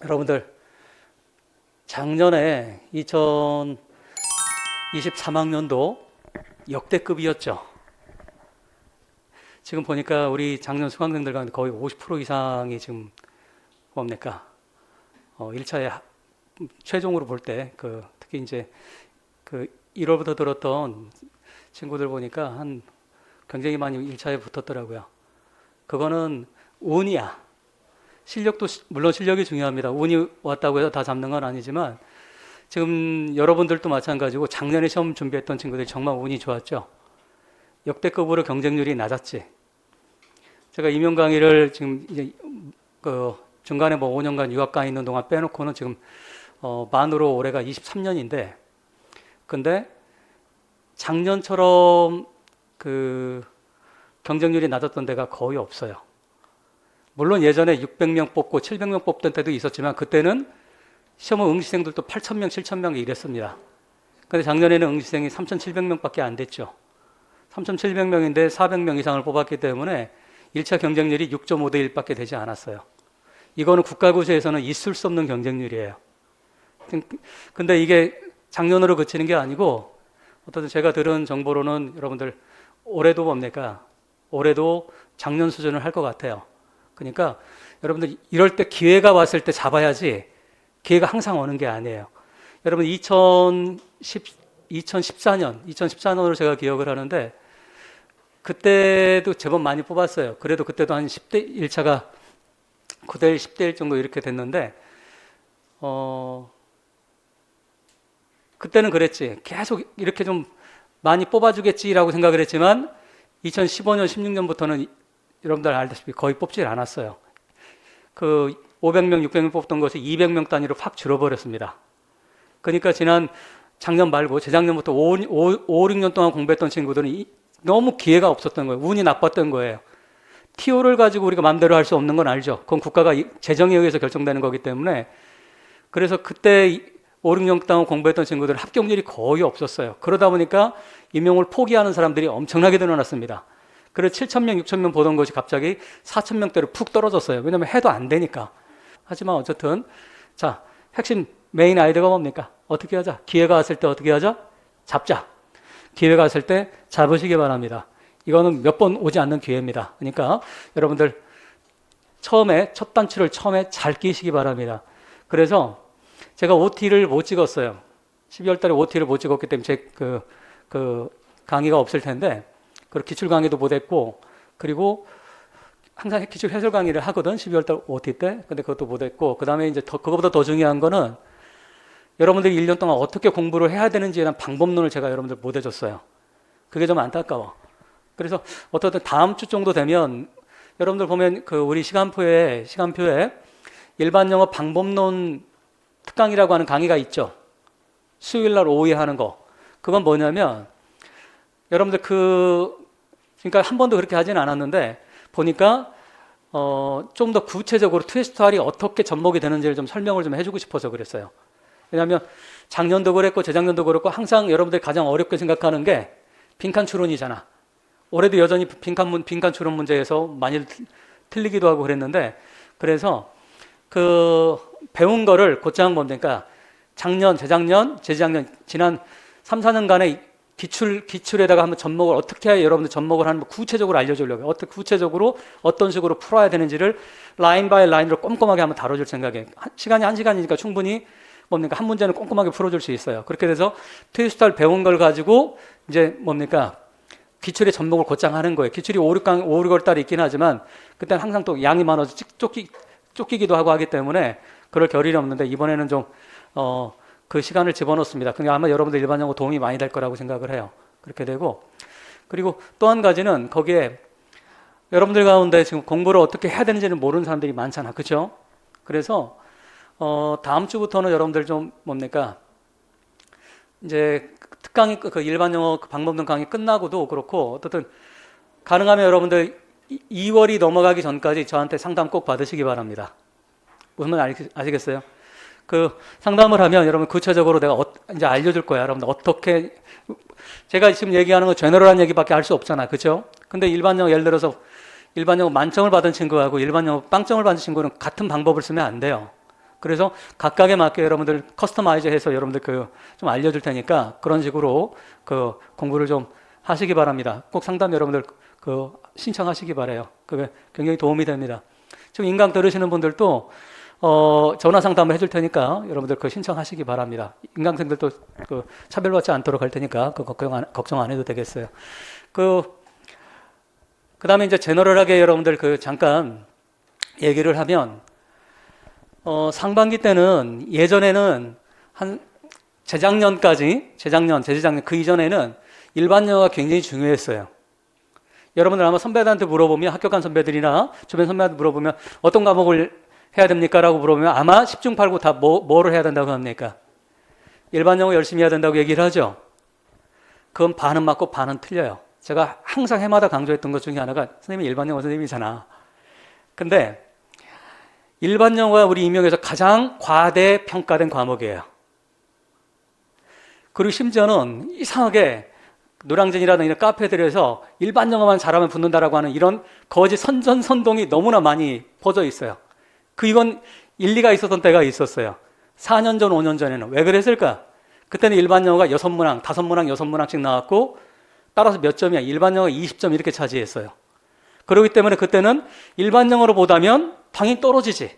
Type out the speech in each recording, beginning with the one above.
여러분들 작년에 2023학년도 역대급이었죠. 지금 보니까 우리 작년 수강생들 가운데 거의 50% 이상이 지금 뭡니까? 1차에 최종으로 볼 때 특히 이제 1월부터 들었던 친구들 보니까 굉장히 많이 1차에 붙었더라고요. 그거는 운이야. 실력도 물론 실력이 중요합니다. 운이 왔다고 해서 다 잡는 건 아니지만 지금 여러분들도 마찬가지고 작년에 시험 준비했던 친구들이 정말 운이 좋았죠. 역대급으로 경쟁률이 낮았지. 제가 임용 강의를 지금 이제 중간에 5년간 유학 가 있는 동안 빼놓고는 지금 만으로 올해가 23년인데, 근데 작년처럼 경쟁률이 낮았던 데가 거의 없어요. 물론 예전에 600명 뽑고 700명 뽑던 때도 있었지만 그때는 시험 응시생들도 8,000명, 7,000명 이랬습니다. 근데 작년에는 응시생이 3,700명밖에 안 됐죠. 3,700명인데 400명 이상을 뽑았기 때문에 1차 경쟁률이 6.5대 1밖에 되지 않았어요. 이거는 국가고시에서는 있을 수 없는 경쟁률이에요. 근데 이게 작년으로 그치는 게 아니고, 어떤 제가 들은 정보로는 여러분들 올해도 뭡니까? 올해도 작년 수준을 할 것 같아요. 그러니까 여러분들 이럴 때 기회가 왔을 때 잡아야지, 기회가 항상 오는 게 아니에요. 여러분 2014년으로 제가 기억을 하는데 그때도 제법 많이 뽑았어요. 그래도 그때도 한 10대 1차가 9대 1, 10대 1 정도 이렇게 됐는데 그때는 그랬지. 계속 이렇게 좀 많이 뽑아주겠지라고 생각을 했지만 2015년, 16년부터는 여러분들 알다시피 거의 뽑질 않았어요. 500명, 600명 뽑던 것이 200명 단위로 확 줄어버렸습니다. 그러니까 작년 말고 재작년부터 5, 6년 동안 공부했던 친구들은 너무 기회가 없었던 거예요. 운이 나빴던 거예요. TO를 가지고 우리가 마음대로 할 수 없는 건 알죠. 그건 국가가 재정에 의해서 결정되는 거기 때문에. 그래서 그때 5, 6년 동안 공부했던 친구들은 합격률이 거의 없었어요. 그러다 보니까 임용을 포기하는 사람들이 엄청나게 늘어났습니다. 그래서 7,000명, 6,000명 보던 것이 갑자기 4,000명대로 푹 떨어졌어요. 왜냐하면 해도 안 되니까. 하지만 어쨌든 자, 핵심 메인 아이디어가 뭡니까? 어떻게 하자? 기회가 왔을 때 어떻게 하자? 잡자. 기회가 왔을 때 잡으시기 바랍니다. 이거는 몇 번 오지 않는 기회입니다. 그러니까 여러분들 첫 단추를 처음에 잘 끼시기 바랍니다. 그래서 제가 OT를 못 찍었어요. 12월 달에 OT를 못 찍었기 때문에 제 강의가 없을 텐데, 그리고 기출 강의도 못 했고, 그리고 항상 기출 해설 강의를 하거든, 12월 달 OT 때. 근데 그것도 못 했고, 그 다음에 이제 그거보다 더 중요한 거는 여러분들이 1년 동안 어떻게 공부를 해야 되는지에 대한 방법론을 제가 여러분들 못 해줬어요. 그게 좀 안타까워. 그래서 어떻든 다음 주 정도 되면 여러분들 보면 우리 시간표에 일반 영어 방법론 특강이라고 하는 강의가 있죠. 수요일 날 오후에 하는 거. 그건 뭐냐면 여러분들 그러니까 한 번도 그렇게 하진 않았는데 보니까 좀 더 구체적으로 트위스트 R이 어떻게 접목이 되는지를 좀 설명을 좀 해주고 싶어서 그랬어요. 왜냐하면 작년도 그랬고 재작년도 그랬고 항상 여러분들이 가장 어렵게 생각하는 게 빈칸 추론이잖아. 올해도 여전히 빈칸 추론 문제에서 많이 틀리기도 하고 그랬는데, 그래서 배운 거를 곧장 뭡니까? 작년, 재작년, 지난 3, 4년간의 기출에다가 한번 접목을 어떻게 해야 여러분들 접목을 하는 거 구체적으로 알려주려고 해요. 구체적으로 어떤 식으로 풀어야 되는지를 라인 바이 라인으로 꼼꼼하게 한번 다뤄줄 생각이에요. 시간이 1시간이니까 충분히 뭡니까? 한 문제는 꼼꼼하게 풀어줄 수 있어요. 그렇게 돼서 트위스트를 배운 걸 가지고 이제 뭡니까? 기출의 접목을 곧장 하는 거예요. 기출이 5, 6월 달에 있긴 하지만 그때는 항상 또 양이 많아서 쫓기기도 하고 하기 때문에 그럴 겨를이 없는데 이번에는 좀 그 시간을 집어넣습니다. 근데 아마 여러분들 일반 영어 도움이 많이 될 거라고 생각을 해요. 그렇게 되고, 그리고 또 한 가지는 거기에 여러분들 가운데 지금 공부를 어떻게 해야 되는지는 모르는 사람들이 많잖아. 그렇죠? 그래서 다음 주부터는 여러분들 좀 뭡니까? 이제 특강이 일반 영어 방법론 강의 끝나고도 그렇고 어떻든 가능하면 여러분들 2월이 넘어가기 전까지 저한테 상담 꼭 받으시기 바랍니다. 무슨 말인지 아시겠어요? 상담을 하면 여러분 구체적으로 내가 이제 알려줄 거야. 여러분들 어떻게, 제가 지금 얘기하는 건 제너럴한 얘기밖에 할 수 없잖아. 그죠? 근데 일반 영어, 예를 들어서 일반 영어 만점을 받은 친구하고 일반 영어 빵점을 받은 친구는 같은 방법을 쓰면 안 돼요. 그래서 각각에 맞게 여러분들 커스터마이즈 해서 여러분들 그 좀 알려줄 테니까 그런 식으로 그 공부를 좀 하시기 바랍니다. 꼭 상담 여러분들 그 신청하시기 바라요. 그게 굉장히 도움이 됩니다. 지금 인강 들으시는 분들도 전화 상담을 해줄 테니까 여러분들 그 신청하시기 바랍니다. 인강생들도 그 차별받지 않도록 할 테니까 그 걱정 안 해도 되겠어요. 그다음에 이제 제너럴하게 여러분들 그 잠깐 얘기를 하면 상반기 때는 예전에는 한 재작년 그 이전에는 일반 영어가 굉장히 중요했어요. 여러분들 아마 선배들한테 물어보면 학교 간 선배들이나 주변 선배한테 물어보면 어떤 과목을 해야 됩니까? 라고 물어보면 아마 10중 8구 다 뭐를 해야 된다고 합니까? 일반 영어 열심히 해야 된다고 얘기를 하죠. 그건 반은 맞고 반은 틀려요. 제가 항상 해마다 강조했던 것 중에 하나가 선생님이 일반 영어 선생님이잖아. 근데 일반 영어가 우리 임용에서 가장 과대평가된 과목이에요. 그리고 심지어는 이상하게 노량진이라든지 이런 카페들에서 일반 영어만 잘하면 붙는다라고 하는 이런 거짓 선전선동이 너무나 많이 퍼져 있어요. 이건 일리가 있었던 때가 있었어요. 4년 전, 5년 전에는. 왜 그랬을까? 그때는 일반 영어가 6문항, 5문항, 6문항씩 나왔고 따라서 몇 점이야? 일반 영어 20점 이렇게 차지했어요. 그렇기 때문에 그때는 일반 영어로 보다면 당연히 떨어지지.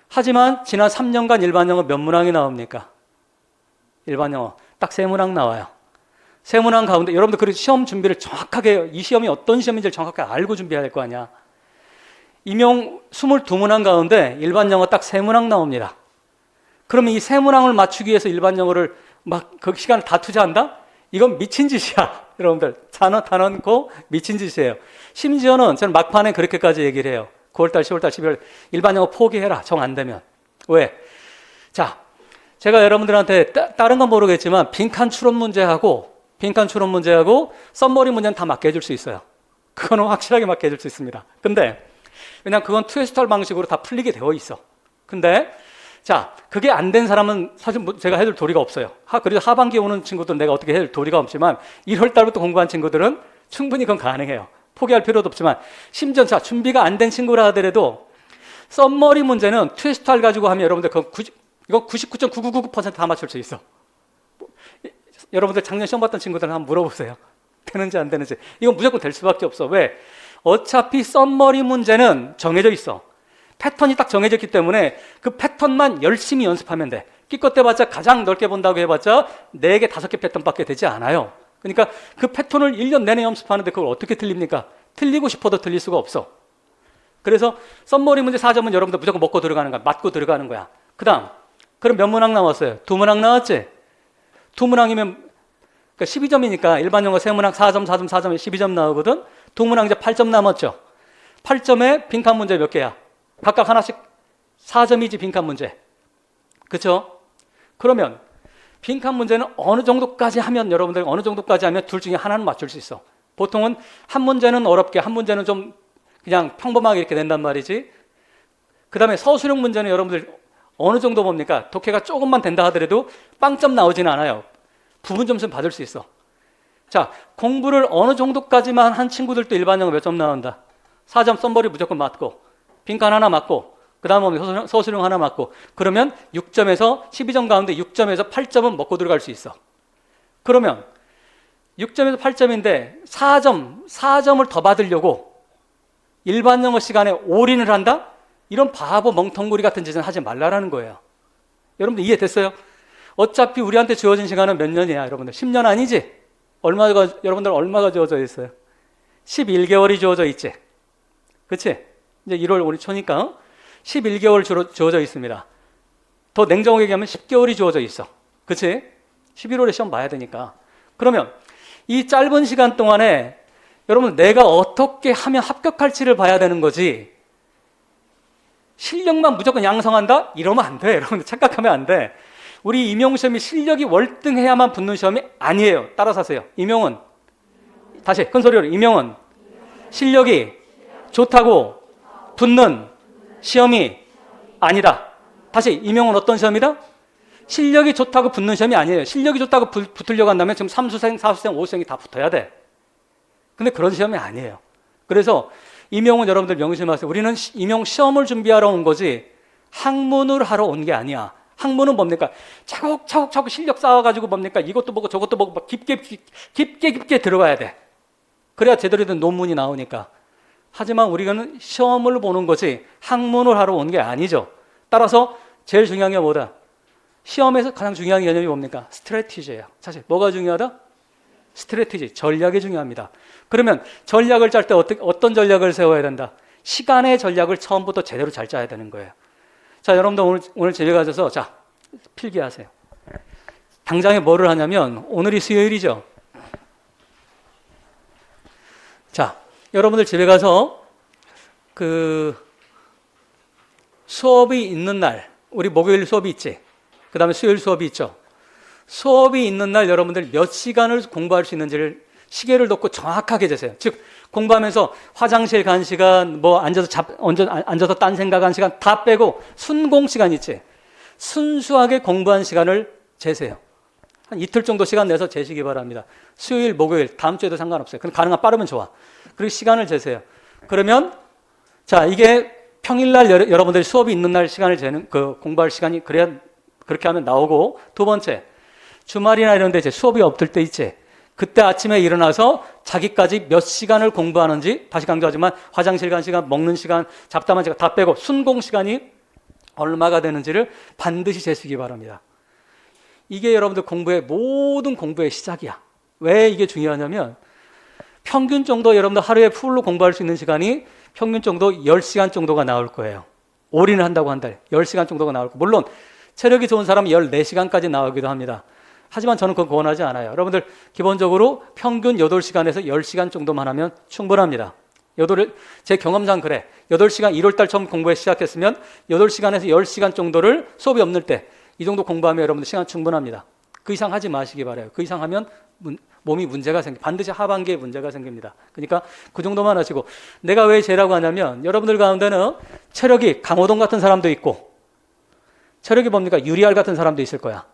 하지만 지난 3년간 일반 영어 몇 문항이 나옵니까? 일반 영어 딱 3문항 나와요. 3문항 가운데 여러분들 그래도 시험 준비를 정확하게 이 시험이 어떤 시험인지를 정확하게 알고 준비해야 될 거 아니야. 임용 22문항 가운데 일반 영어 딱 3문항 나옵니다. 그러면 이 3문항을 맞추기 위해서 일반 영어를 막 그 시간을 다 투자한다? 이건 미친 짓이야. 여러분들 단언코 미친 짓이에요. 심지어는 저는 막판에 그렇게까지 얘기를 해요. 9월달, 10월달, 12월 일반 영어 포기해라. 정 안 되면. 왜? 자, 제가 여러분들한테 다른 건 모르겠지만 빈칸 추론 문제하고 썸머리 문제는 다 맞게 해줄 수 있어요. 그거는 확실하게 맞게 해줄 수 있습니다. 근데 왜냐하면 그건 투에스탈 방식으로 다 풀리게 되어 있어. 근데 자, 그게 안 된 사람은 사실 제가 해줄 도리가 없어요. 그래서 하반기에 오는 친구들은 내가 어떻게 해줄 도리가 없지만 1월 달부터 공부한 친구들은 충분히 그건 가능해요. 포기할 필요도 없지만 심지어 자, 준비가 안 된 친구라 하더라도 썸머리 문제는 트위스트를 가지고 하면 여러분들 이거 99.9999% 다 맞출 수 있어. 여러분들 작년 시험 봤던 친구들 한번 물어보세요. 되는지 안 되는지. 이건 무조건 될 수밖에 없어. 왜? 어차피 썸머리 문제는 정해져 있어. 패턴이 딱 정해져 있기 때문에 그 패턴만 열심히 연습하면 돼. 기껏 해봤자 가장 넓게 본다고 해봤자 4개, 5개 패턴밖에 되지 않아요. 그러니까 그 패턴을 1년 내내 연습하는데 그걸 어떻게 틀립니까? 틀리고 싶어도 틀릴 수가 없어. 그래서 썸머리 문제 4점은 여러분들 무조건 먹고 들어가는 거야. 맞고 들어가는 거야. 그 다음 그럼 몇 문항 나왔어요? 2문항 나왔지? 2문항이면 그러니까 12점이니까 일반 영어 3문항 4점, 4점, 4점, 12점 나오거든? 2문항 이제 8점 남았죠? 8점에 빈칸 문제 몇 개야? 각각 하나씩 4점이지 빈칸 문제. 그렇죠? 그러면 빈칸 문제는 어느 정도까지 하면 여러분들 어느 정도까지 하면 둘 중에 하나는 맞출 수 있어. 보통은 한 문제는 어렵게 한 문제는 좀 그냥 평범하게 이렇게 낸단 말이지. 그 다음에 서술형 문제는 여러분들 어느 정도 봅니까? 독해가 조금만 된다 하더라도 빵점 나오지는 않아요. 부분 점수는 받을 수 있어. 자, 공부를 어느 정도까지만 한 친구들도 일반 영어 몇 점 나온다? 4점 썸머리 무조건 맞고 빈칸 하나 맞고 그 다음에 서술형 하나 맞고 그러면 6점에서 12점 가운데 6점에서 8점은 먹고 들어갈 수 있어. 그러면 6점에서 8점인데 4점을 더 받으려고 일반 영어 시간에 올인을 한다? 이런 바보 멍텅구리 같은 짓은 하지 말라라는 거예요. 여러분들 이해됐어요? 어차피 우리한테 주어진 시간은 몇 년이야, 여러분들? 10년 아니지? 여러분들 얼마가 주어져 있어요? 11개월이 주어져 있지? 그치? 이제 1월 우리 초니까 11개월 주어져 있습니다. 더 냉정하게 얘기하면 10개월이 주어져 있어. 그치? 11월에 시험 봐야 되니까. 그러면 이 짧은 시간 동안에 여러분 내가 어떻게 하면 합격할지를 봐야 되는 거지. 실력만 무조건 양성한다? 이러면 안 돼. 여러분들 착각하면 안 돼. 우리 임용시험이 실력이 월등해야만 붙는 시험이 아니에요. 따라서 하세요. 임용은 다시 큰 소리로 임용은 실력이 좋다고 붙는 시험이 아니다. 다시 임용은 어떤 시험이다? 실력이 좋다고 붙는 시험이 아니에요. 실력이 좋다고 붙으려고 한다면 지금 3수생, 4수생, 5수생이 다 붙어야 돼. 근데 그런 시험이 아니에요. 그래서 임용은 여러분들 명심하세요. 우리는 임용 시험을 준비하러 온 거지 학문을 하러 온 게 아니야. 학문은 뭡니까? 차곡차곡 실력 쌓아가지고 뭡니까? 이것도 보고 저것도 보고 막 깊게 들어가야 돼. 그래야 제대로 된 논문이 나오니까. 하지만 우리는 시험을 보는 거지 학문을 하러 온 게 아니죠. 따라서 제일 중요한 게 뭐다? 시험에서 가장 중요한 개념이 뭡니까? 스트래티지예요. 사실 뭐가 중요하다? 스트래티지, 전략이 중요합니다. 그러면 전략을 짤 때 어떤 전략을 세워야 된다? 시간의 전략을 처음부터 제대로 잘 짜야 되는 거예요. 자, 여러분들 오늘 집에 가셔서 자, 필기하세요. 당장에 뭐를 하냐면 오늘이 수요일이죠. 자, 여러분들 집에 가서 그 수업이 있는 날, 우리 목요일 수업이 있지. 그 다음에 수요일 수업이 있죠. 수업이 있는 날 여러분들 몇 시간을 공부할 수 있는지를 시계를 놓고 정확하게 재세요. 즉 공부하면서 화장실 간 시간, 뭐 앉아서 딴 생각한 시간 다 빼고 순공 시간 있지. 순수하게 공부한 시간을 재세요. 한 이틀 정도 시간 내서 재시기 바랍니다. 수요일, 목요일, 다음 주에도 상관없어요. 그럼 가능한 빠르면 좋아. 그리고 시간을 재세요. 그러면 자, 이게 평일날 여러분들이 수업이 있는 날 시간을 재는 그 공부할 시간이 그래야 그렇게 하면 나오고, 두 번째 주말이나 이런 데 이제 수업이 없을 때 있지. 그때 아침에 일어나서 자기까지 몇 시간을 공부하는지, 다시 강조하지만 화장실 간 시간, 먹는 시간, 잡담한 시간 다 빼고 순공 시간이 얼마가 되는지를 반드시 재시기 바랍니다. 이게 여러분들 모든 공부의 시작이야. 왜 이게 중요하냐면 평균 정도 여러분들 하루에 풀로 공부할 수 있는 시간이 평균 정도 10시간 정도가 나올 거예요. 올인을 한다고 한달 10시간 정도가 나올 거고, 물론 체력이 좋은 사람은 14시간까지 나오기도 합니다. 하지만 저는 그건 권하지 않아요. 여러분들 기본적으로 평균 8시간에서 10시간 정도만 하면 충분합니다. 제 경험상 그래. 8시간 1월달 처음 공부에 시작했으면 8시간에서 10시간 정도를 수업이 없는 때 이 정도 공부하면 여러분들 시간 충분합니다. 그 이상 하지 마시기 바라요. 그 이상 하면 몸이 문제가 반드시 하반기에 문제가 생깁니다. 그러니까 그 정도만 하시고, 내가 왜 재라고 하냐면 여러분들 가운데는 체력이 강호동 같은 사람도 있고 체력이 뭡니까? 유리알 같은 사람도 있을 거야.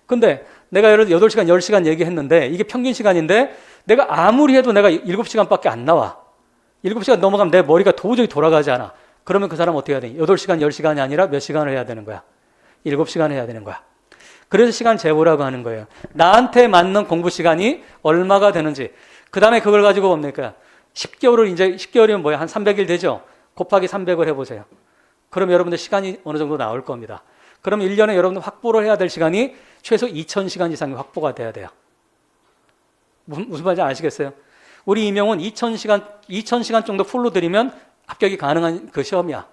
근데 내가 예를 들어 8시간, 10시간 얘기했는데 이게 평균 시간인데 내가 아무리 해도 내가 7시간밖에 안 나와. 7시간 넘어가면 내 머리가 도저히 돌아가지 않아. 그러면 그 사람은 어떻게 해야 돼? 8시간, 10시간이 아니라 몇 시간을 해야 되는 거야? 7시간 해야 되는 거야. 그래서 시간 재보라고 하는 거예요. 나한테 맞는 공부 시간이 얼마가 되는지. 그 다음에 그걸 가지고 뭡니까? 10개월이면 뭐야? 한 300일 되죠? 곱하기 300을 해보세요. 그럼 여러분들 시간이 어느 정도 나올 겁니다. 그럼 1년에 여러분들 확보를 해야 될 시간이 최소 2000시간 이상이 확보가 돼야 돼요. 무슨 말인지 아시겠어요? 우리 임용은 2000시간 정도 풀로 들이면 합격이 가능한 그 시험이야.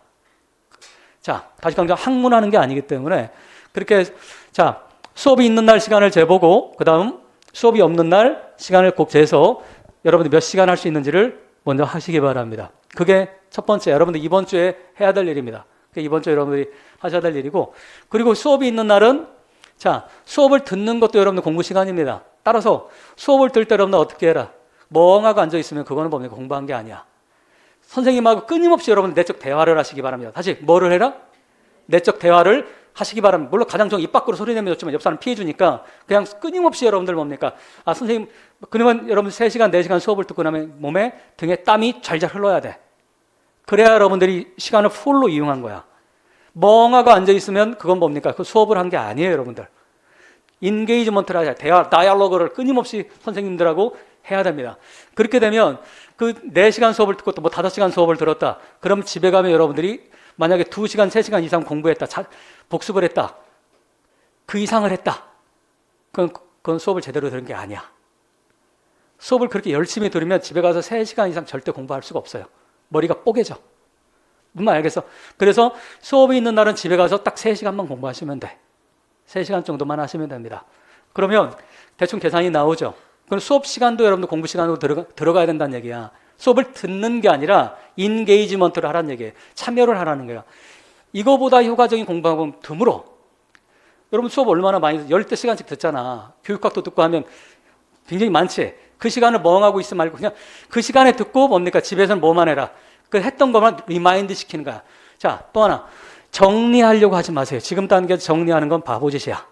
자, 다시 강조, 학문하는 게 아니기 때문에 그렇게, 자, 수업이 있는 날 시간을 재보고 그 다음 수업이 없는 날 시간을 꼭 재서 여러분들 몇 시간 할 수 있는지를 먼저 하시기 바랍니다. 그게 첫 번째, 여러분들 이번 주에 해야 될 일입니다. 이번 주에 여러분들이 하셔야 될 일이고, 그리고 수업이 있는 날은 자, 수업을 듣는 것도 여러분들 공부 시간입니다. 따라서 수업을 들을 때 여러분들 어떻게 해라? 멍하고 앉아 있으면 그거는 뭡니까? 공부한 게 아니야. 선생님하고 끊임없이 여러분들 내적 대화를 하시기 바랍니다. 다시 뭐를 해라? 내적 대화를 하시기 바랍니다. 물론 가장 좀 입 밖으로 소리 내면 좋지만 옆 사람 피해주니까 그냥 끊임없이 여러분들 뭡니까? 아, 선생님, 그러면 여러분 3시간, 4시간 수업을 듣고 나면 몸에 등에 땀이 잘잘 흘러야 돼. 그래야 여러분들이 시간을 풀로 이용한 거야. 멍하고 앉아있으면 그건 뭡니까? 그 수업을 한 게 아니에요, 여러분들. 인게이지먼트를 하자. 대화, 다이얼로그를 끊임없이 선생님들하고 해야 됩니다. 그렇게 되면 그 4시간 수업을 듣고 또 뭐 5시간 수업을 들었다. 그럼 집에 가면 여러분들이 만약에 2시간, 3시간 이상 공부했다. 복습을 했다. 그 이상을 했다. 그건 수업을 제대로 들은 게 아니야. 수업을 그렇게 열심히 들으면 집에 가서 3시간 이상 절대 공부할 수가 없어요. 머리가 뽀개져. 무슨 말 알겠어? 그래서 수업이 있는 날은 집에 가서 딱 3시간만 공부하시면 돼. 3시간 정도만 하시면 됩니다. 그러면 대충 계산이 나오죠. 그럼 수업 시간도 여러분들 공부 시간으로 들어가야 된다는 얘기야. 수업을 듣는 게 아니라 인게이지먼트를 하라는 얘기예요. 참여를 하라는 거야. 이거보다 효과적인 공부하고는 드물어. 여러분 수업 얼마나 많이 10시간씩 듣잖아. 교육학도 듣고 하면 굉장히 많지. 그 시간을 멍하고 있으면 말고 그냥 그 시간에 듣고 뭡니까? 집에서는 뭐만 해라. 그 했던 것만 리마인드 시키는 거야. 자, 또 하나. 정리하려고 하지 마세요. 지금 단계에서 정리하는 건 바보짓이야.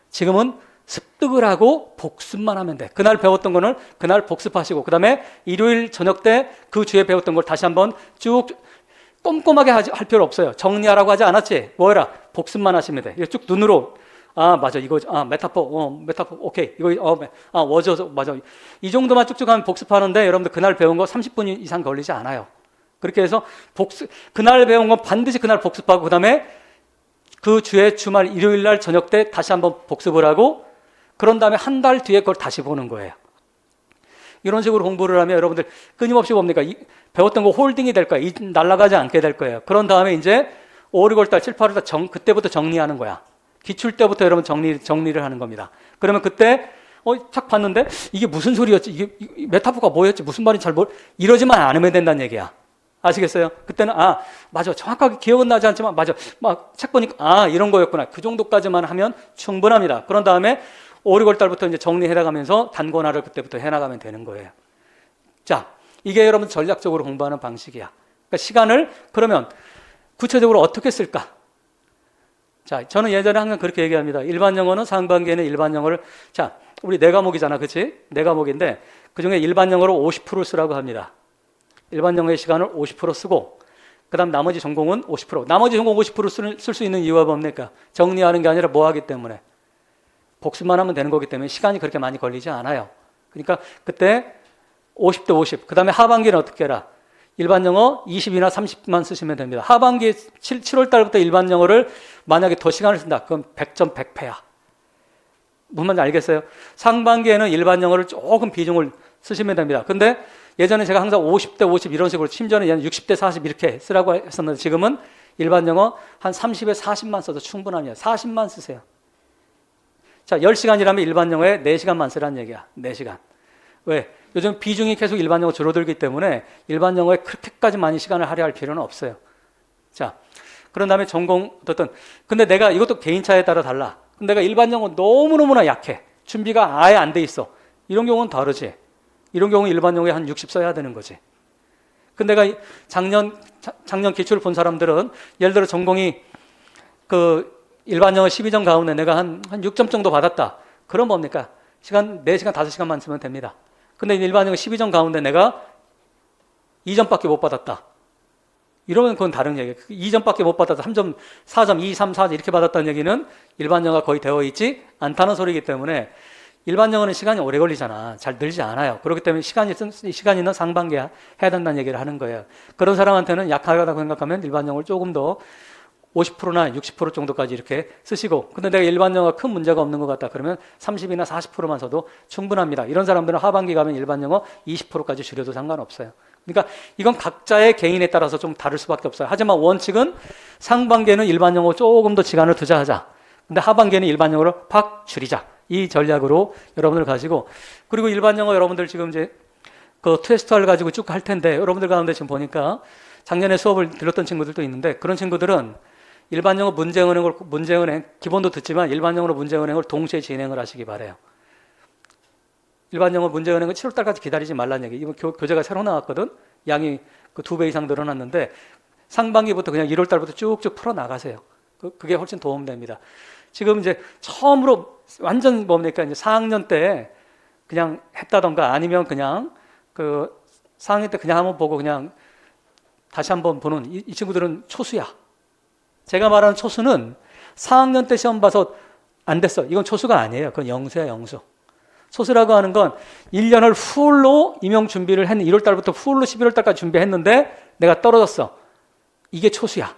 지금은 습득을 하고 복습만 하면 돼. 그날 배웠던 거는 그날 복습하시고, 그 다음에 일요일 저녁 때 그 주에 배웠던 걸 다시 한번 쭉 꼼꼼하게 할 필요 없어요. 정리하라고 하지 않았지? 뭐 해라? 복습만 하시면 돼. 이거 쭉 눈으로 맞아 이거 메타포 오케이 이거 워저 맞아 이 정도만 쭉쭉 하면 복습하는데 여러분들 그날 배운 거 30분 이상 걸리지 않아요. 그렇게 해서 그날 배운 건 반드시 그날 복습하고 그다음에 그 주의 주말 일요일 날 저녁 때 다시 한번 복습을 하고 그런 다음에 한 달 뒤에 그걸 다시 보는 거예요. 이런 식으로 공부를 하면 여러분들 끊임없이 뭡니까? 배웠던 거 홀딩이 될 거예요. 날아가지 않게 될 거예요. 그런 다음에 이제 5, 6월 7, 8월 달 그때부터 정리하는 거야. 기출 때부터 여러분 정리를 하는 겁니다. 그러면 그때 딱 봤는데 이게 무슨 소리였지? 이게 메타포가 뭐였지? 무슨 말인지 이러지만 않으면 된다는 얘기야. 아시겠어요? 그때는 맞아 정확하게 기억은 나지 않지만 맞아 막 책 보니까 이런 거였구나. 그 정도까지만 하면 충분합니다. 그런 다음에 5, 6월 달부터 이제 정리해 나가면서 단권화를 그때부터 해 나가면 되는 거예요. 자, 이게 여러분 전략적으로 공부하는 방식이야. 그러니까 시간을 그러면 구체적으로 어떻게 쓸까? 자, 저는 예전에 항상 그렇게 얘기합니다. 일반 영어는 상반기에는 일반 영어를 우리 네 과목이잖아, 그렇지? 네 과목인데 그 중에 일반 영어로 50% 쓰라고 합니다. 일반 영어의 시간을 50% 쓰고 그다음 나머지 전공은 50%. 나머지 전공 50% 쓸 수 있는 이유가 뭡니까? 정리하는 게 아니라 뭐 하기 때문에 복습만 하면 되는 거기 때문에 시간이 그렇게 많이 걸리지 않아요. 그러니까 그때 50대 50. 그다음에 하반기는 어떻게 해라? 일반 영어 20이나 30만 쓰시면 됩니다. 하반기 7월 달부터 일반 영어를 만약에 더 시간을 쓴다. 그럼 100점 100패야. 무슨 말인지 알겠어요? 상반기에는 일반 영어를 조금 비중을 쓰시면 됩니다. 근데 예전에 제가 항상 50대 50 이런 식으로 심지어는 60대 40 이렇게 쓰라고 했었는데 지금은 일반 영어 한 30에 40만 써도 충분합니다. 40만 쓰세요. 자, 10시간이라면 일반 영어에 4시간만 쓰라는 얘기야. 4시간. 왜? 요즘 비중이 계속 일반 영어 줄어들기 때문에 일반 영어에 그렇게까지 많이 시간을 할애할 필요는 없어요. 자, 그런 다음에 전공 근데 내가 이것도 개인차에 따라 달라. 내가 일반 영어 너무너무나 약해. 준비가 아예 안 돼 있어. 이런 경우는 다르지. 이런 경우는 일반 영어에 한 60 써야 되는 거지. 근데 내가 작년 기출을 본 사람들은 예를 들어 전공이 일반 영어 12점 가운데 내가 한 6점 정도 받았다. 그럼 뭡니까? 4시간, 5시간만 쓰면 됩니다. 근데 일반 영어 12점 가운데 내가 2점밖에 못 받았다. 이러면 그건 다른 얘기예요. 2점밖에 못 받아서 3점, 4점, 2, 3, 4 이렇게 받았다는 얘기는 일반 영어가 거의 되어 있지 않다는 소리이기 때문에 일반 영어는 시간이 오래 걸리잖아. 잘 늘지 않아요. 그렇기 때문에 시간이 있는 상반기에 해야 된다는 얘기를 하는 거예요. 그런 사람한테는 약하다고 생각하면 일반 영어를 조금 더 50%나 60% 정도까지 이렇게 쓰시고 근데 내가 일반 영어가 큰 문제가 없는 것 같다 그러면 30이나 40%만 써도 충분합니다. 이런 사람들은 하반기 가면 일반 영어 20%까지 줄여도 상관없어요. 그러니까 이건 각자의 개인에 따라서 좀 다를 수밖에 없어요. 하지만 원칙은 상반기에는 일반 영어 조금 더 시간을 투자하자. 근데 하반기에는 일반 영어를 팍 줄이자. 이 전략으로 여러분들 가지고 그리고 일반 영어 여러분들 지금 이제 그 테스트를 가지고 쭉 할 텐데 여러분들 가운데 지금 보니까 작년에 수업을 들었던 친구들도 있는데 그런 친구들은 일반 영어 문제은행 기본도 듣지만 일반 영어로 문제은행을 동시에 진행을 하시기 바래요. 일반 영어 문제은행은 7월 달까지 기다리지 말라는 얘기. 이번 교재가 새로 나왔거든. 양이 그 2배 이상 늘어났는데 상반기부터 그냥 1월 달부터 쭉쭉 풀어 나가세요. 그게 훨씬 도움됩니다. 지금 이제 처음으로 완전 뭡니까 이제 4학년 때 그냥 했다던가 아니면 그냥 4학년 때 그냥 한번 보고 그냥 다시 한번 보는 이 친구들은 초수야. 제가 말하는 초수는 4학년 때 시험 봐서 안 됐어. 이건 초수가 아니에요. 그건 영수야, 영수. 초수라고 하는 건 1년을 풀로 임용 준비를 했는 1월 달부터 풀로 11월 달까지 준비했는데 내가 떨어졌어. 이게 초수야.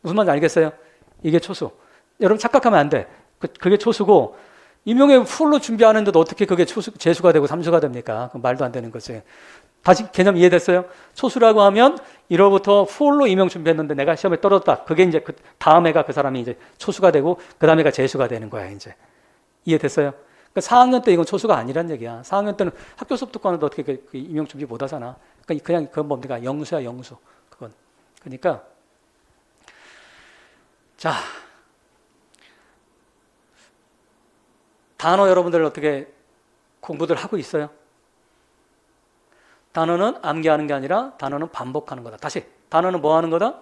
무슨 말인지 알겠어요? 이게 초수. 여러분 착각하면 안 돼. 그게 초수고 임용에 풀로 준비하는데도 어떻게 그게 재수가 되고 삼수가 됩니까? 말도 안 되는 거지. 다시 개념 이해됐어요? 초수라고 하면 1월부터 풀로 임용 준비했는데 내가 시험에 떨어졌다. 그게 이제 그 다음 해가 그 사람이 이제 초수가 되고 그 다음 해가 재수가 되는 거야, 이제. 이해됐어요? 그러니까 4학년 때 이건 초수가 아니란 얘기야. 4학년 때는 학교 수업 듣고 하는데 어떻게 그 임용 준비 못 하잖아. 그러니까 그냥 그건 뭡니까? 영수야, 영수. 그건. 그러니까 자, 단어 여러분들 어떻게 공부들 하고 있어요? 단어는 암기하는 게 아니라 단어는 반복하는 거다. 다시 단어는 뭐 하는 거다?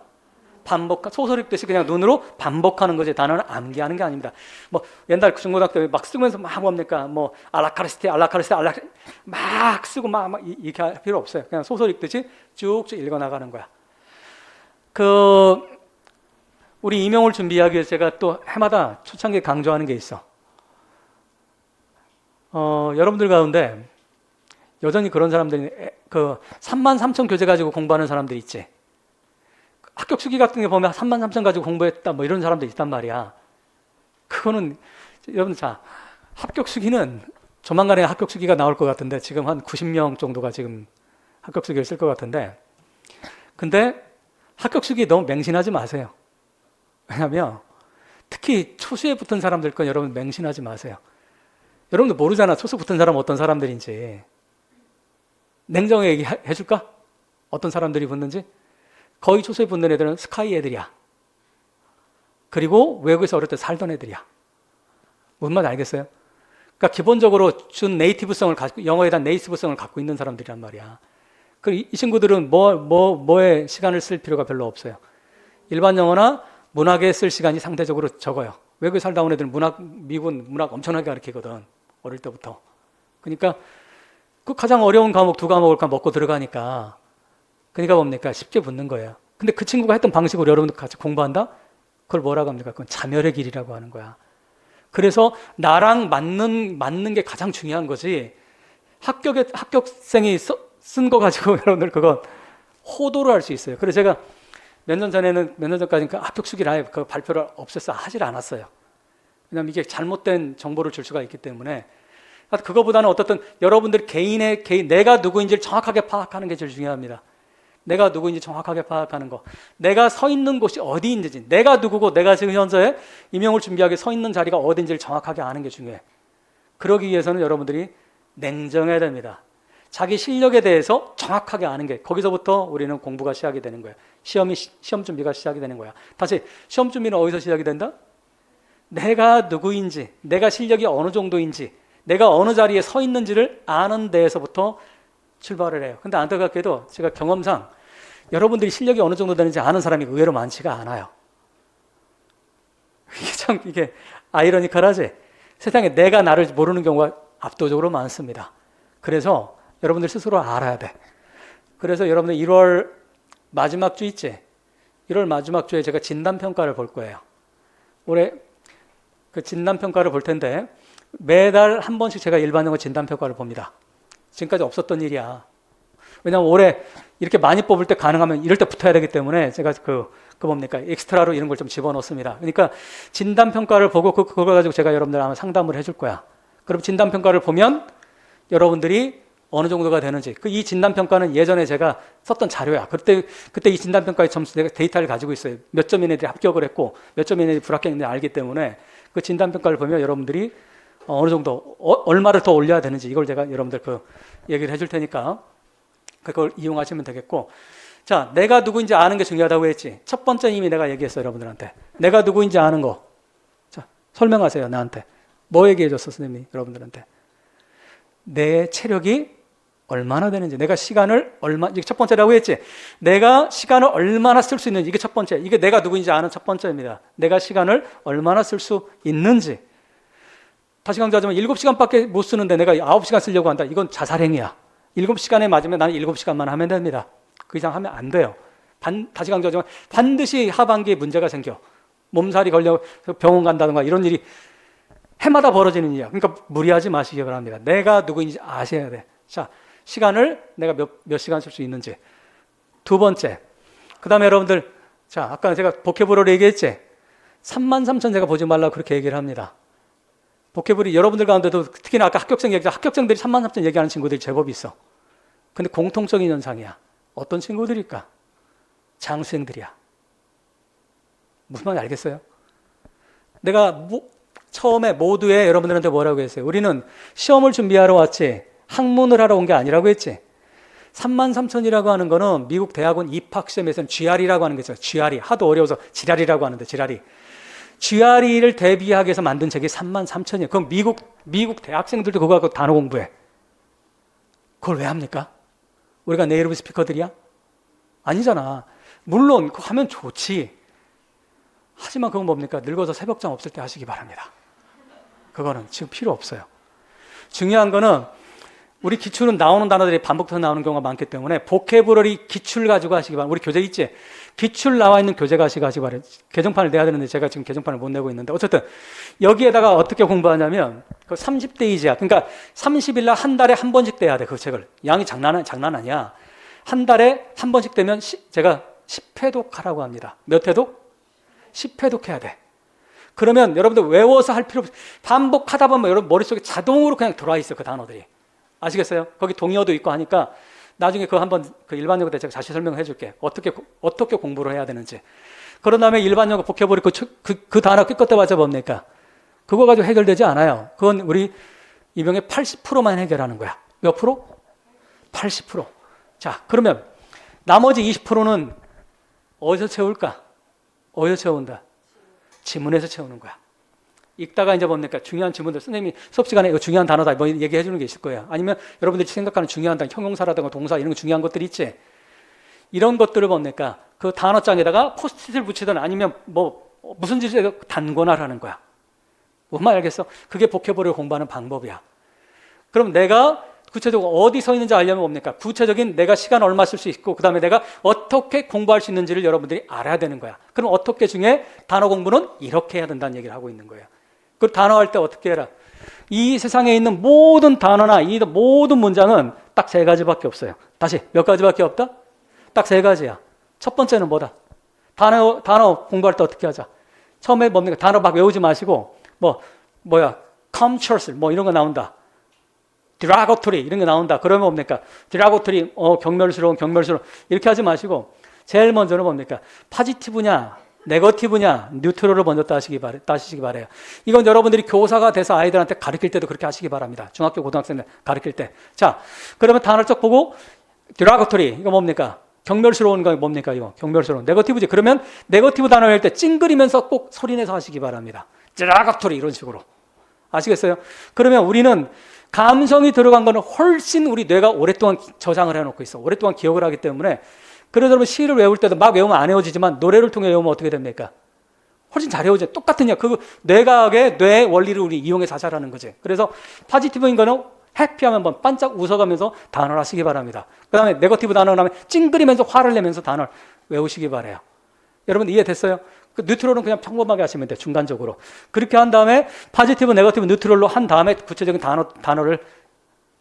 소설 읽듯이 그냥 눈으로 반복하는 거지. 단어는 암기하는 게 아닙니다. 뭐 옛날 중고등학교 때 막 쓰면서 막 뭡니까? 뭐 알라카리스테 막 쓰고 막 이렇게 할 필요 없어요. 그냥 소설 읽듯이 쭉쭉 읽어 나가는 거야. 우리 임용을 준비하기 위해서 제가 또 해마다 초창기에 강조하는 게 있어. 여러분들 가운데 여전히 그런 사람들이 33,000 교재 가지고 공부하는 사람들 있지. 합격 수기 같은 게 보면 33,000 가지고 공부했다 뭐 이런 사람들 있단 말이야. 그거는 여러분 자 합격 수기는 조만간에 합격 수기가 나올 것 같은데 지금 한 90명 정도가 지금 합격 수기를 쓸 것 같은데 근데 합격 수기 너무 맹신하지 마세요. 왜냐하면 특히 초수에 붙은 사람들 건 여러분 맹신하지 마세요. 여러분들 모르잖아. 초수 붙은 사람 어떤 사람들인지. 냉정하게 얘기해 줄까? 어떤 사람들이 붙는지? 거의 초수에 붙는 애들은 스카이 애들이야. 그리고 외국에서 어릴 때 살던 애들이야. 뭔 말인지 알겠어요? 그러니까 기본적으로 준 네이티브성을 가지고 영어에 대한 네이티브성을 갖고 있는 사람들이란 말이야. 이 친구들은 뭐에 시간을 쓸 필요가 별로 없어요. 일반 영어나 문학에 쓸 시간이 상대적으로 적어요. 외국에 살다 온 애들은 미국은 문학 엄청나게 가르치거든. 어릴 때부터. 그러니까 그 가장 어려운 과목 2과목을 먹고 들어가니까 그러니까 뭡니까? 쉽게 붙는 거예요. 근데 그 친구가 했던 방식으로 여러분들 같이 공부한다? 그걸 뭐라고 합니까? 그건 자멸의 길이라고 하는 거야. 그래서 나랑 맞는 게 가장 중요한 거지. 합격생이 쓴 거 가지고 여러분들 그건 호도로 할 수 있어요. 그래서 제가 몇 년 전까지는 그 합격 수기를 아예 그 발표를 없앴어 하질 않았어요. 왜냐하면 이게 잘못된 정보를 줄 수가 있기 때문에. 그거보다는 어떻든 여러분들 개인의 내가 누구인지를 정확하게 파악하는 게 제일 중요합니다. 내가 누구인지 정확하게 파악하는 거. 내가 서 있는 곳이 어디인지, 내가 누구고 내가 지금 현재 임용을 준비하기 서 있는 자리가 어딘지를 정확하게 아는 게 중요해. 그러기 위해서는 여러분들이 냉정해야 됩니다. 자기 실력에 대해서 정확하게 아는 게 거기서부터 우리는 공부가 시작이 되는 거야. 시험 준비가 시작이 되는 거야. 다시 시험 준비는 어디서 시작이 된다? 내가 누구인지, 내가 실력이 어느 정도인지, 내가 어느 자리에 서 있는지를 아는 데에서부터 출발을 해요. 근데 안타깝게도 제가 경험상 여러분들이 실력이 어느 정도 되는지 아는 사람이 의외로 많지가 않아요. 이게 아이러니컬하지? 세상에 내가 나를 모르는 경우가 압도적으로 많습니다. 그래서 여러분들 스스로 알아야 돼. 그래서 여러분들 1월 마지막 주 있지? 1월 마지막 주에 제가 진단평가를 볼 거예요. 올해 그 진단평가를 볼 텐데 매달 한 번씩 제가 일반영어 진단평가를 봅니다. 지금까지 없었던 일이야. 왜냐하면 올해 이렇게 많이 뽑을 때 가능하면 이럴 때 붙어야 되기 때문에 제가 뭡니까? 엑스트라로 이런 걸 좀 집어넣습니다. 그러니까 진단평가를 보고 그걸 가지고 제가 여러분들 아마 상담을 해줄 거야. 그럼 진단평가를 보면 여러분들이 어느 정도가 되는지. 이 진단평가는 예전에 제가 썼던 자료야. 그때 이 진단평가의 점수 내가 데이터를 가지고 있어요. 몇 점인 애들이 합격을 했고 몇 점인 애들이 불합격했는지 알기 때문에 그 진단평가를 보면 여러분들이 어느 정도 얼마를 더 올려야 되는지 이걸 제가 여러분들 얘기를 해줄 테니까 그걸 이용하시면 되겠고. 자, 내가 누구인지 아는 게 중요하다고 했지. 첫 번째 이미 내가 얘기했어요, 여러분들한테. 내가 누구인지 아는 거. 자, 설명하세요, 나한테. 뭐 얘기해줬어, 선생님이 여러분들한테? 내 체력이 얼마나 되는지, 내가 시간을 이게 첫 번째라고 했지. 내가 시간을 얼마나 쓸 수 있는지, 이게 첫 번째. 이게 내가 누구인지 아는 첫 번째입니다. 내가 시간을 얼마나 쓸 수 있는지. 다시 강조하자면 7시간밖에 못 쓰는데 내가 9시간 쓰려고 한다. 이건 자살행위야. 7시간에 맞으면 나는 7시간만 하면 됩니다. 그 이상 하면 안 돼요. 다시 강조하자면 반드시 하반기에 문제가 생겨. 몸살이 걸려 병원 간다든가 이런 일이 해마다 벌어지는 일이야. 그러니까 무리하지 마시기 바랍니다. 내가 누구인지 아셔야 돼. 자, 시간을 내가 몇 시간 쓸 수 있는지. 두 번째. 그 다음에 여러분들, 자, 아까 제가 보케브러리 얘기했지? 33,000 제가 보지 말라고 그렇게 얘기를 합니다. 보케블이 여러분들 가운데도 특히나 아까 합격생들이 33,000 얘기하는 친구들이 제법 있어. 근데 공통적인 현상이야. 어떤 친구들일까? 장수생들이야. 무슨 말인지 알겠어요? 내가 처음에 모두에 여러분들한테 뭐라고 했어요? 우리는 시험을 준비하러 왔지 학문을 하러 온 게 아니라고 했지. 33,000이라고 하는 거는 미국 대학원 입학시험에서는 GRE라고 하는 게 있어요. GRE. 하도 어려워서 지랄이라고 하는데 GRE. GRE를 대비하기 위해서 만든 책이 33,000이에요. 그럼 미국 대학생들도 그거 갖고 단어 공부해. 그걸 왜 합니까? 우리가 네이티브 스피커들이야? 아니잖아. 물론 그거 하면 좋지. 하지만 그건 뭡니까? 늙어서 새벽잠 없을 때 하시기 바랍니다. 그거는 지금 필요 없어요. 중요한 거는 우리 기출은 나오는 단어들이 반복해서 나오는 경우가 많기 때문에 보케브러리 기출 가지고 하시기 바랍니다. 우리 교재 있지? 기출 나와 있는 교재 가지고 하시기 바랍니다. 개정판을 내야 되는데 제가 지금 개정판을 못 내고 있는데 어쨌든 여기에다가 어떻게 공부하냐면 그 30데이지야. 그러니까 30일 날 한 달에 한 번씩 떼야 돼. 그 책을. 양이 장난 아니야. 한 달에 한 번씩 떼면 제가 10회독 하라고 합니다. 몇 회독? 10회독 해야 돼. 그러면 여러분들 외워서 할 필요 없이 반복하다 보면 여러분 머릿속에 자동으로 그냥 들어와 있어. 그 단어들이. 아시겠어요? 거기 동의어도 있고 하니까 나중에 그거 한번 그 일반용어 제가 다시 설명해 줄게. 어떻게 공부를 해야 되는지. 그런 다음에 일반용어 보케버리 그 단어 끝끝에 뭡니까? 그거 가지고 해결되지 않아요. 그건 우리 이병의 80%만 해결하는 거야. 몇 프로? 80%. 자, 그러면 나머지 20%는 어디서 채울까? 어디서 채운다? 지문에서 채우는 거야. 읽다가 이제 뭡니까? 중요한 지문들, 선생님이 수업 시간에 이거 중요한 단어다 뭐 얘기해 주는 게 있을 거예요. 아니면 여러분들이 생각하는 중요한 단어, 형용사라든가 동사 이런 거 중요한 것들 있지? 이런 것들을 뭡니까? 그 단어장에다가 포스트잇을 붙이든 아니면 뭐 무슨 짓을 단권화라는 거야. 뭔 말 알겠어? 그게 보케버리를 공부하는 방법이야. 그럼 내가 구체적으로 어디 서 있는지 알려면 뭡니까? 구체적인 내가 시간 얼마 쓸 수 있고 그 다음에 내가 어떻게 공부할 수 있는지를 여러분들이 알아야 되는 거야. 그럼 어떻게 중에 단어 공부는 이렇게 해야 된다는 얘기를 하고 있는 거예요. 그 단어 할 때 어떻게 해라? 이 세상에 있는 모든 단어나 이 모든 문장은 딱 세 가지밖에 없어요. 다시 몇 가지밖에 없다? 딱 세 가지야. 첫 번째는 뭐다? 단어 공부할 때 어떻게 하자? 처음에 뭡니까? 단어 막 외우지 마시고 commercial 뭐 이런 거 나온다. derogatory 이런 거 나온다. 그러면 뭡니까? derogatory 경멸스러운 이렇게 하지 마시고 제일 먼저는 뭡니까? 파지티브냐, 네거티브냐, 뉴트럴을 먼저 따시기 바래요. 이건 여러분들이 교사가 돼서 아이들한테 가르칠 때도 그렇게 하시기 바랍니다. 중학교, 고등학생들 가르칠 때. 자, 그러면 단어를 쭉 보고 derogatory 이거 뭡니까? 경멸스러운 거 뭡니까? 이거 경멸스러운 네거티브지. 그러면 네거티브 단어 할 때 찡그리면서 꼭 소리내서 하시기 바랍니다. derogatory 이런 식으로. 아시겠어요? 그러면 우리는 감성이 들어간 거는 훨씬 우리 뇌가 오랫동안 저장을 해놓고 있어. 오랫동안 기억을 하기 때문에. 그래서 여러분 시를 외울 때도 막 외우면 안 외워지지만 노래를 통해 외우면 어떻게 됩니까? 훨씬 잘 외워져. 똑같은 그 뇌과학의 뇌 원리를 우리 이용해서 자라는 거지. 그래서 파지티브인 거는 해피하면 한번 반짝 웃어가면서 단어를 하시기 바랍니다. 그 다음에 네거티브 단어를 하면 찡그리면서 화를 내면서 단어를 외우시기 바라요. 여러분 이해됐어요? 그 뉴트럴은 그냥 평범하게 하시면 돼요. 중간적으로. 그렇게 한 다음에 파지티브, 네거티브, 뉴트럴로 한 다음에 구체적인 단어를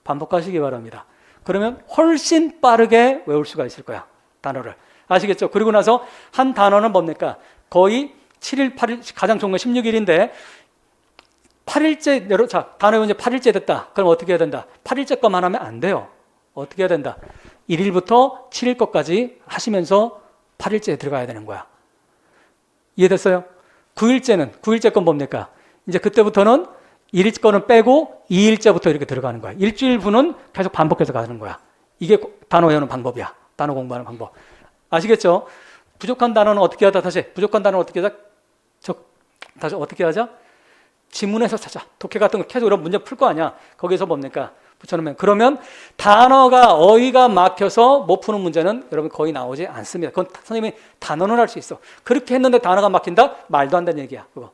반복하시기 바랍니다. 그러면 훨씬 빠르게 외울 수가 있을 거야. 단어를. 아시겠죠? 그리고 나서 한 단어는 뭡니까? 거의 7일, 8일, 가장 좋은 건 16일인데 8일째, 자, 단어 이제 8일째 됐다. 그럼 어떻게 해야 된다? 8일째 것만 하면 안 돼요. 어떻게 해야 된다? 1일부터 7일 것까지 하시면서 8일째에 들어가야 되는 거야. 이해됐어요? 9일째 건 뭡니까? 이제 그때부터는 1일 거는 빼고 2일째부터 이렇게 들어가는 거야. 일주일 후는 계속 반복해서 가는 거야. 이게 단어 외우는 방법이야. 단어 공부하는 방법. 아시겠죠? 부족한 단어는 어떻게 하자? 부족한 단어는 어떻게 하자? 다시 어떻게 하자? 지문에서 찾아. 독해 같은 거 계속 이런 문제 풀 거 아니야. 거기서 뭡니까? 붙여놓으면. 그러면 단어가 어휘가 막혀서 못 푸는 문제는 여러분 거의 나오지 않습니다. 그건 선생님이 단언을 할 수 있어. 그렇게 했는데 단어가 막힌다? 말도 안 되는 얘기야. 그거.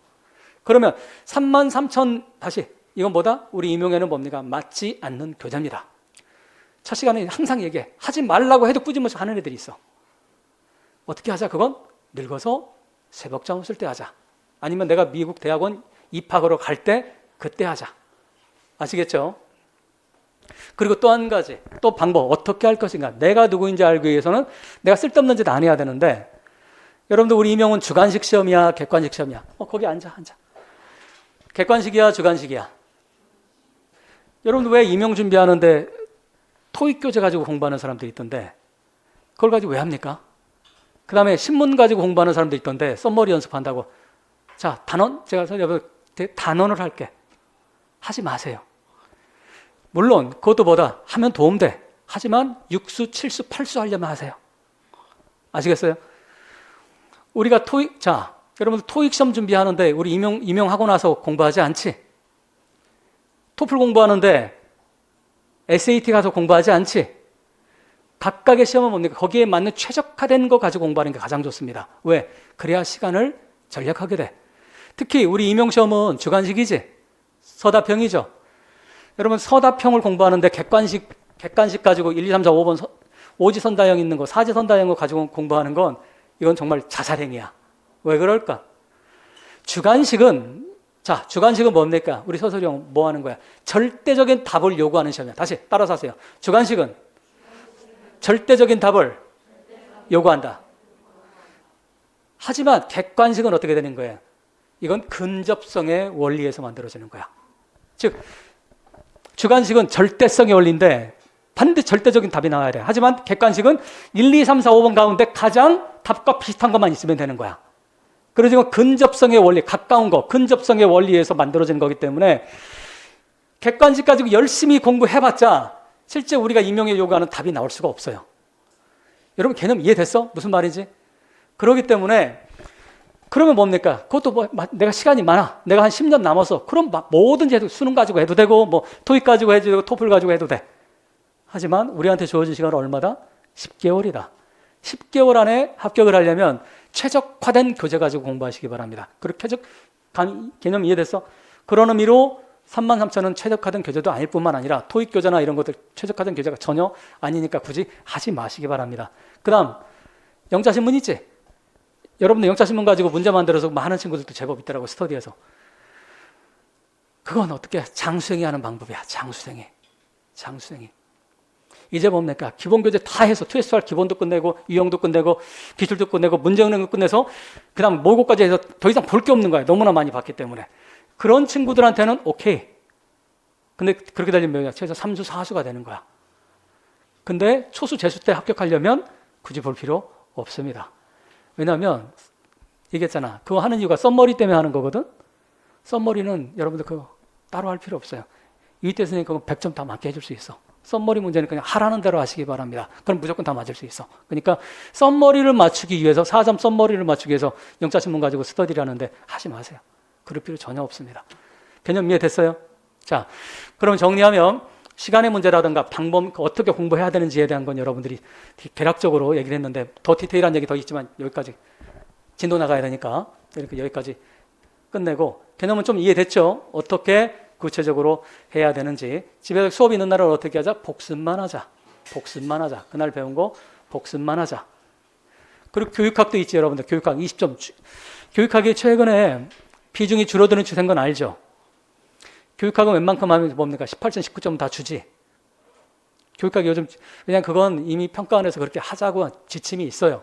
그러면 33,000 다시 이건 뭐다? 우리 임용에는 뭡니까? 맞지 않는 교재입니다. 첫 시간에 항상 얘기해. 하지 말라고 해도 꾸짖으면서 하는 애들이 있어. 어떻게 하자? 그건 늙어서 새벽잠 쓸 때 하자. 아니면 내가 미국 대학원 입학으로 갈 때 그때 하자. 아시겠죠? 그리고 또 한 가지, 또 방법 어떻게 할 것인가. 내가 누구인지 알기 위해서는 내가 쓸데없는 짓 안 해야 되는데 여러분들 우리 임용은 주관식 시험이야 객관식 시험이야? 거기 앉아. 객관식이야 주관식이야? 여러분들 왜 임용 준비하는데 토익 교재 가지고 공부하는 사람들이 있던데 그걸 가지고 왜 합니까? 그 다음에 신문 가지고 공부하는 사람도 있던데 썸머리 연습한다고. 자, 단원? 제가 단원을 할게. 하지 마세요. 물론 그것도 뭐다? 하면 도움돼. 하지만 6수, 7수, 8수 하려면 하세요. 아시겠어요? 우리가 자, 여러분들 토익 시험 준비하는데 우리 임용하고 나서 공부하지 않지? 토플 공부하는데 SAT 가서 공부하지 않지? 각각의 시험은 뭡니까? 거기에 맞는 최적화된 거 가지고 공부하는 게 가장 좋습니다. 왜? 그래야 시간을 절약하게 돼. 특히 우리 임용시험은 주관식이지? 서답형이죠? 여러분 서다평을 공부하는데 객관식 가지고 1, 2, 3, 4, 5번 오지선다형 있는 거, 사지선다형 가지고 공부하는 건 이건 정말 자살행위야. 왜 그럴까? 주관식은 뭡니까? 우리 서술이 형 뭐 하는 거야? 절대적인 답을 요구하는 시험이야. 다시 따라서 하세요. 주관식은 절대적인 답을 요구한다. 하지만 객관식은 어떻게 되는 거예요? 이건 근접성의 원리에서 만들어지는 거야. 즉 주관식은 절대성의 원리인데 반드시 절대적인 답이 나와야 돼. 하지만 객관식은 1, 2, 3, 4, 5번 가운데 가장 답과 비슷한 것만 있으면 되는 거야. 그래서 근접성의 원리, 가까운 거, 근접성의 원리에서 만들어지는 거기 때문에 객관식 가지고 열심히 공부해봤자 실제 우리가 임용에 요구하는 답이 나올 수가 없어요. 여러분 개념 이해됐어? 무슨 말인지? 그렇기 때문에 그러면 뭡니까? 그것도 뭐 내가 시간이 많아. 내가 한 10년 남았어. 그럼 뭐든지 해도 수능 가지고 해도 되고 뭐 토익 가지고 해도 되고 토플 가지고 해도 돼. 하지만 우리한테 주어진 시간은 얼마다? 10개월이다. 10개월 안에 합격을 하려면 최적화된 교재 가지고 공부하시기 바랍니다. 그리고 개념 이해됐어? 그런 의미로 33,000은 최적화된 교재도 아닐 뿐만 아니라 토익 교재나 이런 것들 최적화된 교재가 전혀 아니니까 굳이 하지 마시기 바랍니다. 그 다음 영자신문 있지? 여러분들 영자신문 가지고 문제 만들어서 하는 친구들도 제법 있더라고 스터디에서. 그건 어떻게 장수행위 하는 방법이야. 장수행위. 이제 뭡니까? 기본 교재 다 해서 TSR 기본도 끝내고 유형도 끝내고 기술도 끝내고 문제 읽는 거 끝내서 그 다음 모의고까지 해서 더 이상 볼 게 없는 거야. 너무나 많이 봤기 때문에. 그런 친구들한테는 오케이. 근데 그렇게 되면 최소 3수 4수가 되는 거야. 근데 초수 재수 때 합격하려면 굳이 볼 필요 없습니다. 왜냐하면 얘기했잖아. 그거 하는 이유가 썸머리 때문에 하는 거거든. 썸머리는 여러분들 그거 따로 할 필요 없어요. 이때 선생님 그거 100점 다 맞게 해줄 수 있어. 썸머리 문제는 그냥 하라는 대로 하시기 바랍니다. 그럼 무조건 다 맞을 수 있어. 그러니까 썸머리를 맞추기 위해서 4점 썸머리를 맞추기 위해서 영자신문 가지고 스터디를 하는데 하지 마세요. 그럴 필요 전혀 없습니다. 개념 이해됐어요? 자, 그럼 정리하면 시간의 문제라든가 방법 어떻게 공부해야 되는지에 대한 건 여러분들이 대략적으로 얘기를 했는데 더 디테일한 얘기 더 있지만 여기까지 진도 나가야 되니까 이렇게 여기까지 끝내고 개념은 좀 이해됐죠? 어떻게 구체적으로 해야 되는지. 집에서 수업 있는 날은 어떻게 하자? 복습만 하자. 그날 배운 거 복습만 하자. 그리고 교육학도 있지 여러분들. 교육학 20점. 교육학이 최근에 비중이 줄어드는 추세인 건 알죠? 교육학은 웬만큼 하면 뭡니까? 18점, 19점 다 주지. 교육학이 요즘 그냥 그건 이미 평가원에서 그렇게 하자고 지침이 있어요.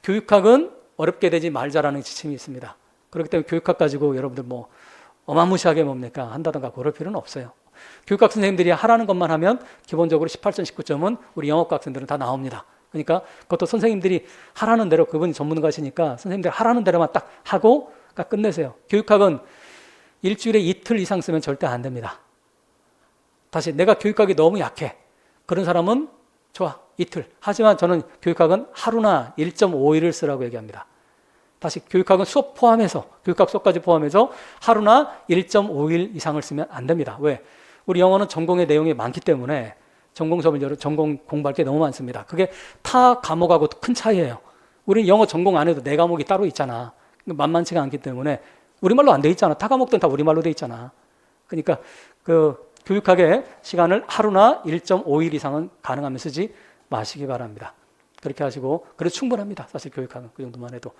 교육학은 어렵게 되지 말자라는 지침이 있습니다. 그렇기 때문에 교육학 가지고 여러분들 뭐 어마무시하게 뭡니까? 한다던가 그럴 필요는 없어요. 교육학 선생님들이 하라는 것만 하면 기본적으로 18점, 19점은 우리 영어과 학생들은 다 나옵니다. 그러니까 그것도 선생님들이 하라는 대로 그분이 전문가시니까 선생님들이 하라는 대로만 딱 하고 끝내세요. 교육학은 일주일에 이틀 이상 쓰면 절대 안 됩니다. 다시 내가 교육학이 너무 약해. 그런 사람은 좋아. 이틀. 하지만 저는 교육학은 하루나 1.5일을 쓰라고 얘기합니다. 다시 교육학은 수업 포함해서 교육학 수업까지 포함해서 하루나 1.5일 이상을 쓰면 안 됩니다. 왜? 우리 영어는 전공의 내용이 많기 때문에 전공 수업을 전공 공부할 게 너무 많습니다. 그게 타 과목하고 큰 차이예요. 우리는 영어 전공 안 해도 네 과목이 따로 있잖아. 만만치가 않기 때문에 우리말로 안 돼 있잖아. 타 과목들은 다 우리말로 돼 있잖아. 그러니까 그 교육학의 시간을 하루나 1.5일 이상은 가능하면 쓰지 마시기 바랍니다. 그렇게 하시고 그래도 충분합니다. 사실 교육학은 그 정도만 해도.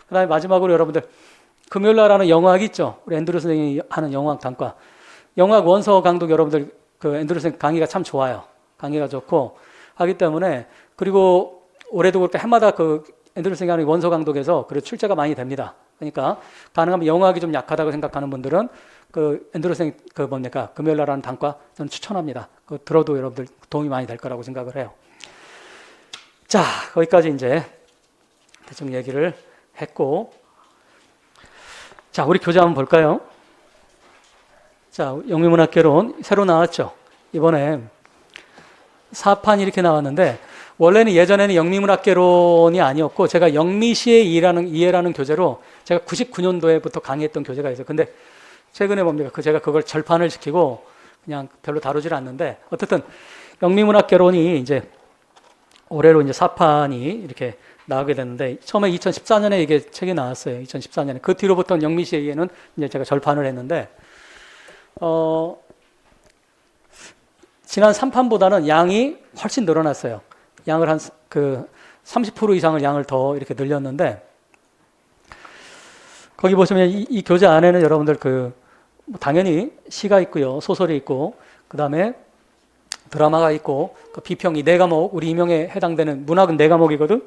그 다음에 마지막으로 여러분들 금요일 날 하는 영어학 있죠. 우리 앤드루 선생님이 하는 영어학 단과. 영어학 원서 강독 여러분들 그 앤드루 선생님 강의가 참 좋아요. 강의가 좋고 하기 때문에 그리고 올해도 그렇게 해마다 그 앤드루 선생님이 하는 원서 강독에서 그래 출제가 많이 됩니다. 그러니까 가능하면 영어학이 좀 약하다고 생각하는 분들은 그 앤드루 선생님 그 뭡니까 금요일 날 하는 단과 저는 추천합니다. 그 들어도 여러분들 도움이 많이 될 거라고 생각을 해요. 자, 거기까지 이제 대충 얘기를 했고, 자, 우리 교재 한번 볼까요? 자, 영미문학개론 새로 나왔죠. 이번에 4판이 이렇게 나왔는데 원래는 예전에는 영미문학개론이 아니었고 제가 영미시의 이해라는 교재로 제가 99년도에부터 강의했던 교재가 있어요. 근데 최근에 뭡니까? 제가 그걸 절판을 시키고 그냥 별로 다루질 않는데 어쨌든 영미문학개론이 이제 올해로 이제 4판이 이렇게 나오게 됐는데 처음에 2014년에 이게 책이 나왔어요. 2014년에. 그 뒤로부터 영미시의 이해는 이제 제가 절판을 했는데 지난 3판보다는 양이 훨씬 늘어났어요. 양을 한 30% 이상을 양을 더 이렇게 늘렸는데, 거기 보시면 이 교재 안에는 여러분들 뭐 당연히 시가 있고요, 소설이 있고, 그 다음에 드라마가 있고, 그 비평이 4과목, 우리 임용에 해당되는 문학은 4과목이거든.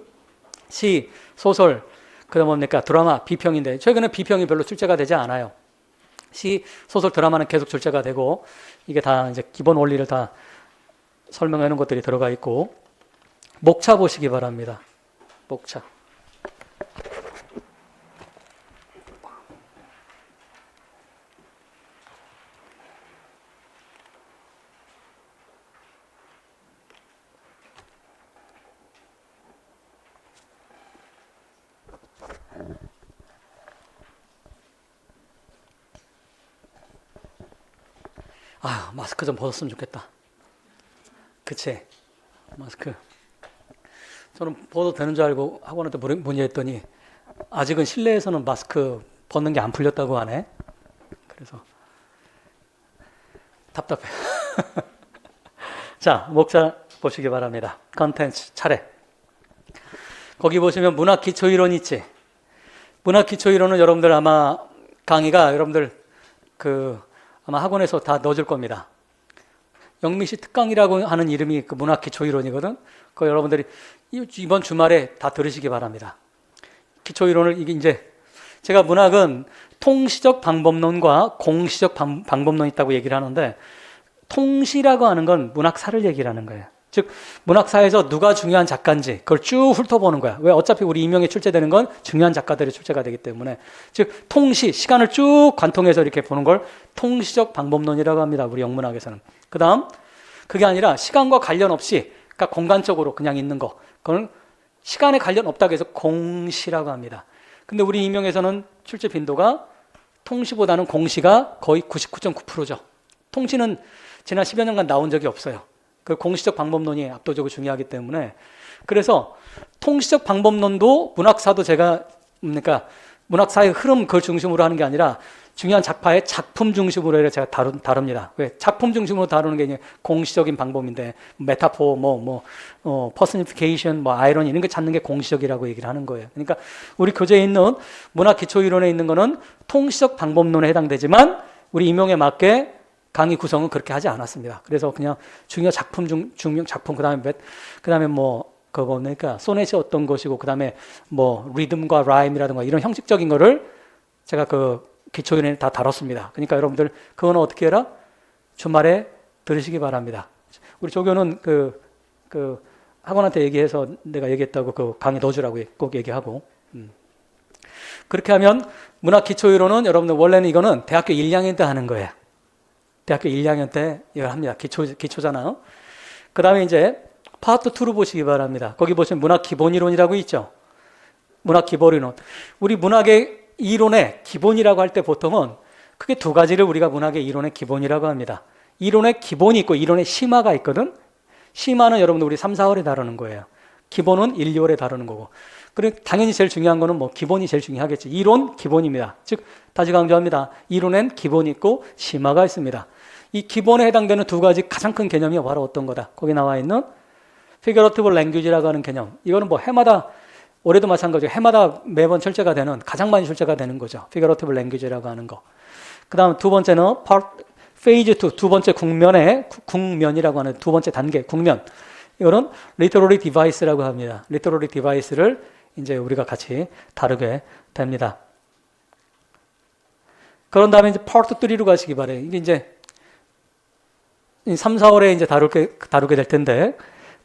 시, 소설, 그다음 뭡니까 드라마, 비평인데 최근에 비평이 별로 출제가 되지 않아요. 시, 소설, 드라마는 계속 출제가 되고, 이게 다 이제 기본 원리를 다 설명해 놓은 것들이 들어가 있고, 목차 보시기 바랍니다. 목차. 아, 마스크 좀 벗었으면 좋겠다. 그치? 마스크. 저는 벗어도 되는 줄 알고 학원한테 문의했더니 아직은 실내에서는 마스크 벗는 게 안 풀렸다고 하네. 그래서 답답해. 자, 목차 보시기 바랍니다. 컨텐츠 차례. 거기 보시면 문학 기초이론 있지? 문학 기초이론은 여러분들 아마 강의가 여러분들 아마 학원에서 다 넣어줄 겁니다. 영미시 특강이라고 하는 이름이 그 문학 기초이론이거든. 그거 여러분들이 이번 주말에 다 들으시기 바랍니다. 기초이론을 이게 이제 제가 문학은 통시적 방법론과 공시적 방법론이 있다고 얘기를 하는데, 통시라고 하는 건 문학사를 얘기를 하는 거예요. 즉 문학사에서 누가 중요한 작가인지 그걸 쭉 훑어보는 거야. 왜? 어차피 우리 임용에 출제되는 건 중요한 작가들이 출제가 되기 때문에. 즉 통시, 시간을 쭉 관통해서 이렇게 보는 걸 통시적 방법론이라고 합니다. 우리 영문학에서는. 그 다음 그게 아니라 시간과 관련 없이, 그러니까 공간적으로 그냥 있는 거, 그건 시간에 관련 없다고 해서 공시라고 합니다. 근데 우리 임용에서는 출제 빈도가 통시보다는 공시가 거의 99.9%죠. 통시는 지난 10여 년간 나온 적이 없어요. 그 공시적 방법론이 압도적으로 중요하기 때문에. 그래서 통시적 방법론도 문학사도 제가 문학사의 흐름 그걸 중심으로 하는 게 아니라 중요한 작파의 작품 중심으로 해서 제가 다룹니다. 왜? 작품 중심으로 다루는 게 이제 공시적인 방법인데, 메타포, 퍼스니피케이션, 아이러니 이런 거 찾는 게 공시적이라고 얘기를 하는 거예요. 그러니까 우리 교재에 있는 문학 기초이론에 있는 거는 통시적 방법론에 해당되지만 우리 임용에 맞게 강의 구성은 그렇게 하지 않았습니다. 그래서 그냥 중요 작품 중요 작품, 그다음에 그러니까 소넷이 어떤 것이고, 그다음에 리듬과 라임이라든가 이런 형식적인 거를 제가 기초이론에 다 다뤘습니다. 그러니까 여러분들 그거는 어떻게 해라? 주말에 들으시기 바랍니다. 우리 조교는 학원한테 얘기해서 내가 얘기했다고 강의 넣어주라고 꼭 얘기하고. 그렇게 하면 문학 기초이론은 여러분들 원래는 이거는 대학교 1, 2학년 때 하는 거예요. 대학교 1, 2학년 때 이걸 합니다. 기초잖아요. 그 다음에 이제 파트 2로 보시기 바랍니다. 거기 보시면 문학 기본이론이라고 있죠. 문학 기본이론. 우리 문학의 이론의 기본이라고 할 때 보통은 크게 2가지를 우리가 문학의 이론의 기본이라고 합니다. 이론의 기본이 있고 이론의 심화가 있거든. 심화는 여러분들 우리 3, 4월에 다루는 거예요. 기본은 1, 2월에 다루는 거고. 그리고 당연히 제일 중요한 거는 기본이 제일 중요하겠지. 이론, 기본입니다. 즉 다시 강조합니다. 이론엔 기본이 있고 심화가 있습니다. 이 기본에 해당되는 2가지 가장 큰 개념이 바로 어떤 거다? 거기 나와 있는 figurative language라고 하는 개념. 이거는 해마다, 올해도 마찬가지고 해마다 매번 출제가 되는, 가장 많이 출제가 되는 거죠. figurative language라고 하는 거. 그 다음 2번째는 phase 2, 2번째 국면이라고 하는 2번째 단계, 국면. 이거는 literary device라고 합니다. literary device를 이제 우리가 같이 다루게 됩니다. 그런 다음에 이제 part 3로 가시기 바래요. 이게 이제 3, 4월에 이제 다루게 될 텐데,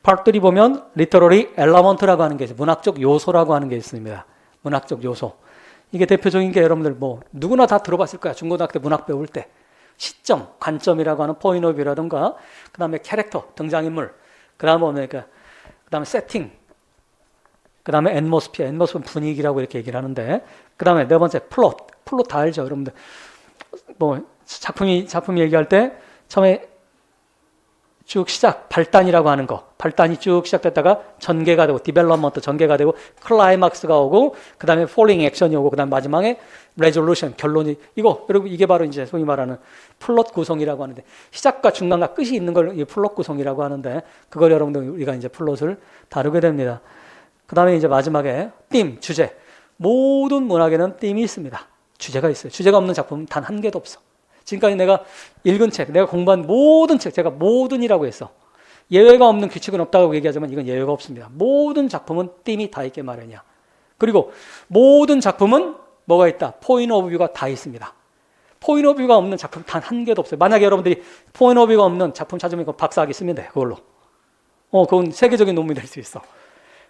part 3 보면 literary element라고 하는 게 있어요. 문학적 요소라고 하는 게 있습니다. 문학적 요소. 이게 대표적인 게 여러분들 누구나 다 들어봤을 거야. 중고등학교 때 문학 배울 때. 시점, 관점이라고 하는 point of view라든가, 그 다음에 캐릭터, 등장인물, 그 다음에 세팅, 그 다음에 atmosphere 분위기라고 이렇게 얘기를 하는데, 그 다음에 4번째 플롯 다 알죠, 여러분들. 작품이 얘기할 때 처음에 쭉 발단이라고 하는 거. 발단이 쭉 시작됐다가 전개가 되고, 디벨롭먼트 전개가 되고, 클라이막스가 오고, 그 다음에 폴링 액션이 오고, 그 다음에 마지막에 레졸루션, 결론이, 여러분, 이게 바로 이제 소위 말하는 플롯 구성이라고 하는데, 시작과 중간과 끝이 있는 걸 이 플롯 구성이라고 하는데, 그걸 여러분들 우리가 이제 플롯을 다루게 됩니다. 그 다음에 이제 마지막에 주제. 모든 문학에는 띠임이 있습니다. 주제가 있어요. 주제가 없는 작품은 단 한 개도 없어. 지금까지 내가 읽은 책, 내가 공부한 모든 책, 제가 모든이라고 했어. 예외가 없는 규칙은 없다고 얘기하지만 이건 예외가 없습니다. 모든 작품은 띠임이 다 있게 마련이야. 그리고 모든 작품은 뭐가 있다? 포인트 오브 뷰가 다 있습니다. 포인트 오브 뷰가 없는 작품 단 한 개도 없어요. 만약에 여러분들이 포인트 오브 뷰가 없는 작품 찾으면 박사학위 쓰면 돼. 그걸로. 그건 세계적인 논문이 될 수 있어.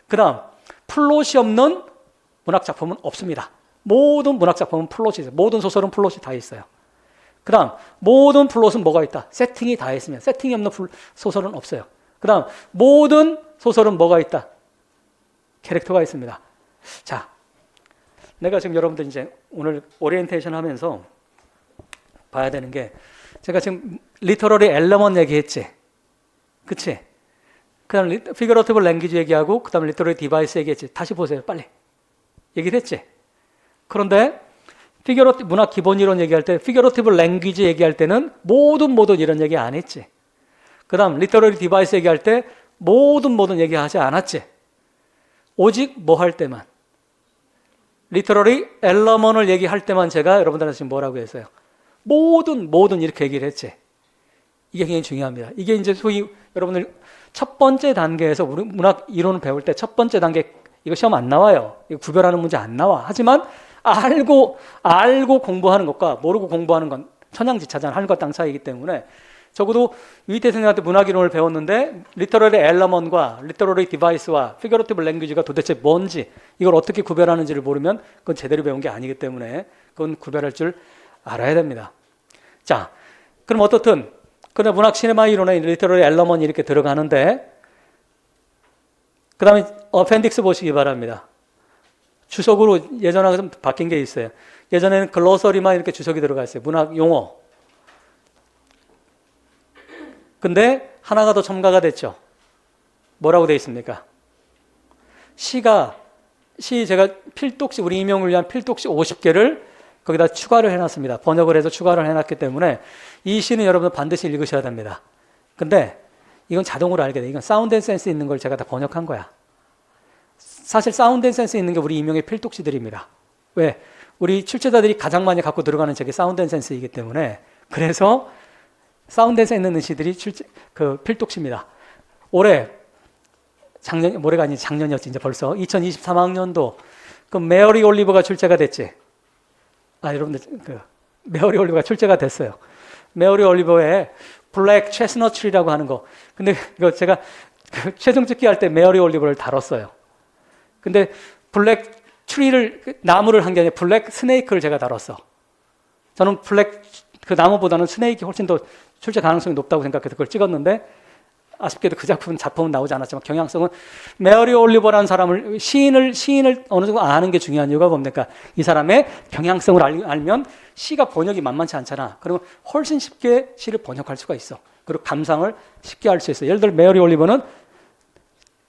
그 다음, 플롯이 없는 문학 작품은 없습니다. 모든 문학 작품은 플롯이 있어요. 모든 소설은 플롯이 다 있어요. 그 다음, 모든 플롯은 뭐가 있다? 세팅이 다 있으면 세팅이 없는 소설은 없어요. 그 다음, 모든 소설은 뭐가 있다? 캐릭터가 있습니다. 자, 내가 지금 여러분들 이제 오늘 오리엔테이션 하면서 봐야 되는 게, 제가 지금 리터러리 엘러먼 얘기했지? 그치? 그 다음 피겨러티브 랭귀지 얘기하고, 그 다음 리터러리 디바이스 얘기했지? 다시 보세요, 빨리. 얘기를 했지? 그런데 문학 기본 이론 얘기할 때, 피겨러티브 랭귀지 얘기할 때는 모든 이런 얘기 안 했지. 그 다음 리터러리 디바이스 얘기할 때 모든 얘기하지 않았지. 오직 뭐 할 때만, 리터러리 엘러먼을 얘기할 때만 제가 여러분들한테 지금 뭐라고 했어요? 모든 이렇게 얘기를 했지. 이게 굉장히 중요합니다. 이게 이제 소위 여러분들 첫 번째 단계에서 우리 문학 이론을 배울 때 첫 번째 단계, 이거 시험 안 나와요. 이거 구별하는 문제 안 나와. 하지만 알고 공부하는 것과 모르고 공부하는 건 천양지차잖아. 하늘과 땅 차이기 때문에 적어도 유이태 선생님한테 문학이론을 배웠는데 리터러리 엘러먼과 리터러리 디바이스와 피겨러티브 랭귀지가 도대체 뭔지, 이걸 어떻게 구별하는지를 모르면 그건 제대로 배운 게 아니기 때문에 그건 구별할 줄 알아야 됩니다. 자, 그럼 어떻든 근데 문학 시네마 이론에 리터러리 엘러먼이 이렇게 들어가는데, 그 다음에 어펜딕스 보시기 바랍니다. 주석으로 예전하고 좀 바뀐 게 있어요. 예전에는 글로서리만 이렇게 주석이 들어가 있어요. 문학 용어. 근데 하나가 더 첨가가 됐죠. 뭐라고 되어 있습니까? 시 제가 필독시, 우리 임용을 위한 필독시 50개를 거기다 추가를 해놨습니다. 번역을 해서 추가를 해놨기 때문에 이 시는 여러분 반드시 읽으셔야 됩니다. 근데 이건 자동으로 알게 돼. 이건 사운드 앤 센스 있는 걸 제가 다 번역한 거야. 사실 사운드 앤 센스 있는 게 우리 임용의 필독시들입니다. 왜? 우리 출제자들이 가장 많이 갖고 들어가는 책이 사운드 앤 센스이기 때문에, 그래서 사운드 앤 센스 있는 시들이 필독시입니다. 올해가 아니 작년이었지, 이제 벌써 2023학년도 그 메어리 올리버가 출제가 됐지. 여러분들 메어리 올리버가 출제가 됐어요. 메어리 올리버의 블랙 체스넛 트리라고 하는 거. 근데 이거 제가 최종 찍기 할 때 메어리 올리버를 다뤘어요. 근데 블랙 트리를, 나무를 한 게 아니라 블랙 스네이크를 제가 다뤘어. 저는 그 나무보다는 스네이크가 훨씬 더 출제 가능성이 높다고 생각해서 그걸 찍었는데, 아쉽게도 그 작품은 나오지 않았지만 경향성은, 메어리 올리버라는 사람을, 시인을 어느 정도 아는 게 중요한 이유가 뭡니까? 이 사람의 경향성을 알면 시가 번역이 만만치 않잖아. 그러면 훨씬 쉽게 시를 번역할 수가 있어. 그리고 감상을 쉽게 할 수 있어. 예를 들어 메어리 올리버는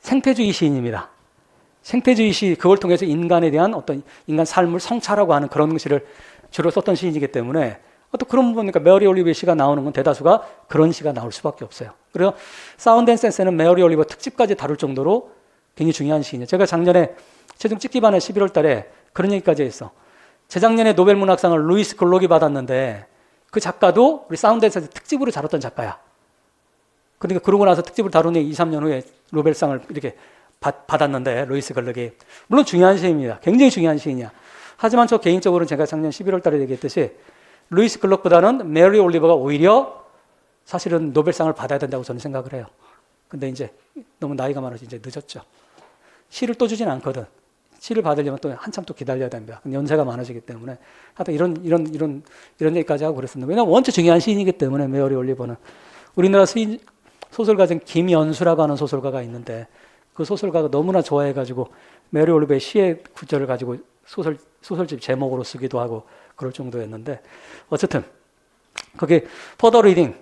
생태주의 시인입니다. 생태주의 시, 그걸 통해서 인간에 대한 어떤 인간 삶을 성찰하고 하는 그런 시를 주로 썼던 시인이기 때문에, 또 그런 부분이니까 메어리 올리버의 시가 나오는 건 대다수가 그런 시가 나올 수밖에 없어요. 그래서 사운드 앤 센스는 메어리 올리버 특집까지 다룰 정도로 굉장히 중요한 시인이에요. 제가 작년에 최종 찍기반에 11월 달에 그런 얘기까지 했어. 재작년에 노벨 문학상을 루이스 글록이 받았는데 그 작가도 우리 사운드 앤 센스 특집으로 다뤘던 작가야. 그러니까 그러고 나서 특집을 다룬 2, 3년 후에 노벨상을 이렇게 받았는데, 루이스 글록이. 물론 중요한 시인입니다. 굉장히 중요한 시인이야. 하지만 저 개인적으로는 제가 작년 11월 달에 얘기했듯이 루이스 글록보다는 메어리 올리버가 오히려 사실은 노벨상을 받아야 된다고 저는 생각을 해요. 근데 이제 너무 나이가 많아서 이제 늦었죠. 시를 또 주진 않거든. 시를 받으려면 또 한참 또 기다려야 됩니다. 연세가 많아지기 때문에. 하여튼 이런 얘기까지 하고 그랬습니다. 왜냐하면 원체 중요한 시인이기 때문에, 메어리 올리버는. 우리나라 소설가 중 김연수라고 하는 소설가가 있는데, 그 소설가가 너무나 좋아해가지고 메어리 올리버의 시의 구절을 가지고 소설집 제목으로 쓰기도 하고 그럴 정도였는데, 어쨌든 거기 퍼더 리딩,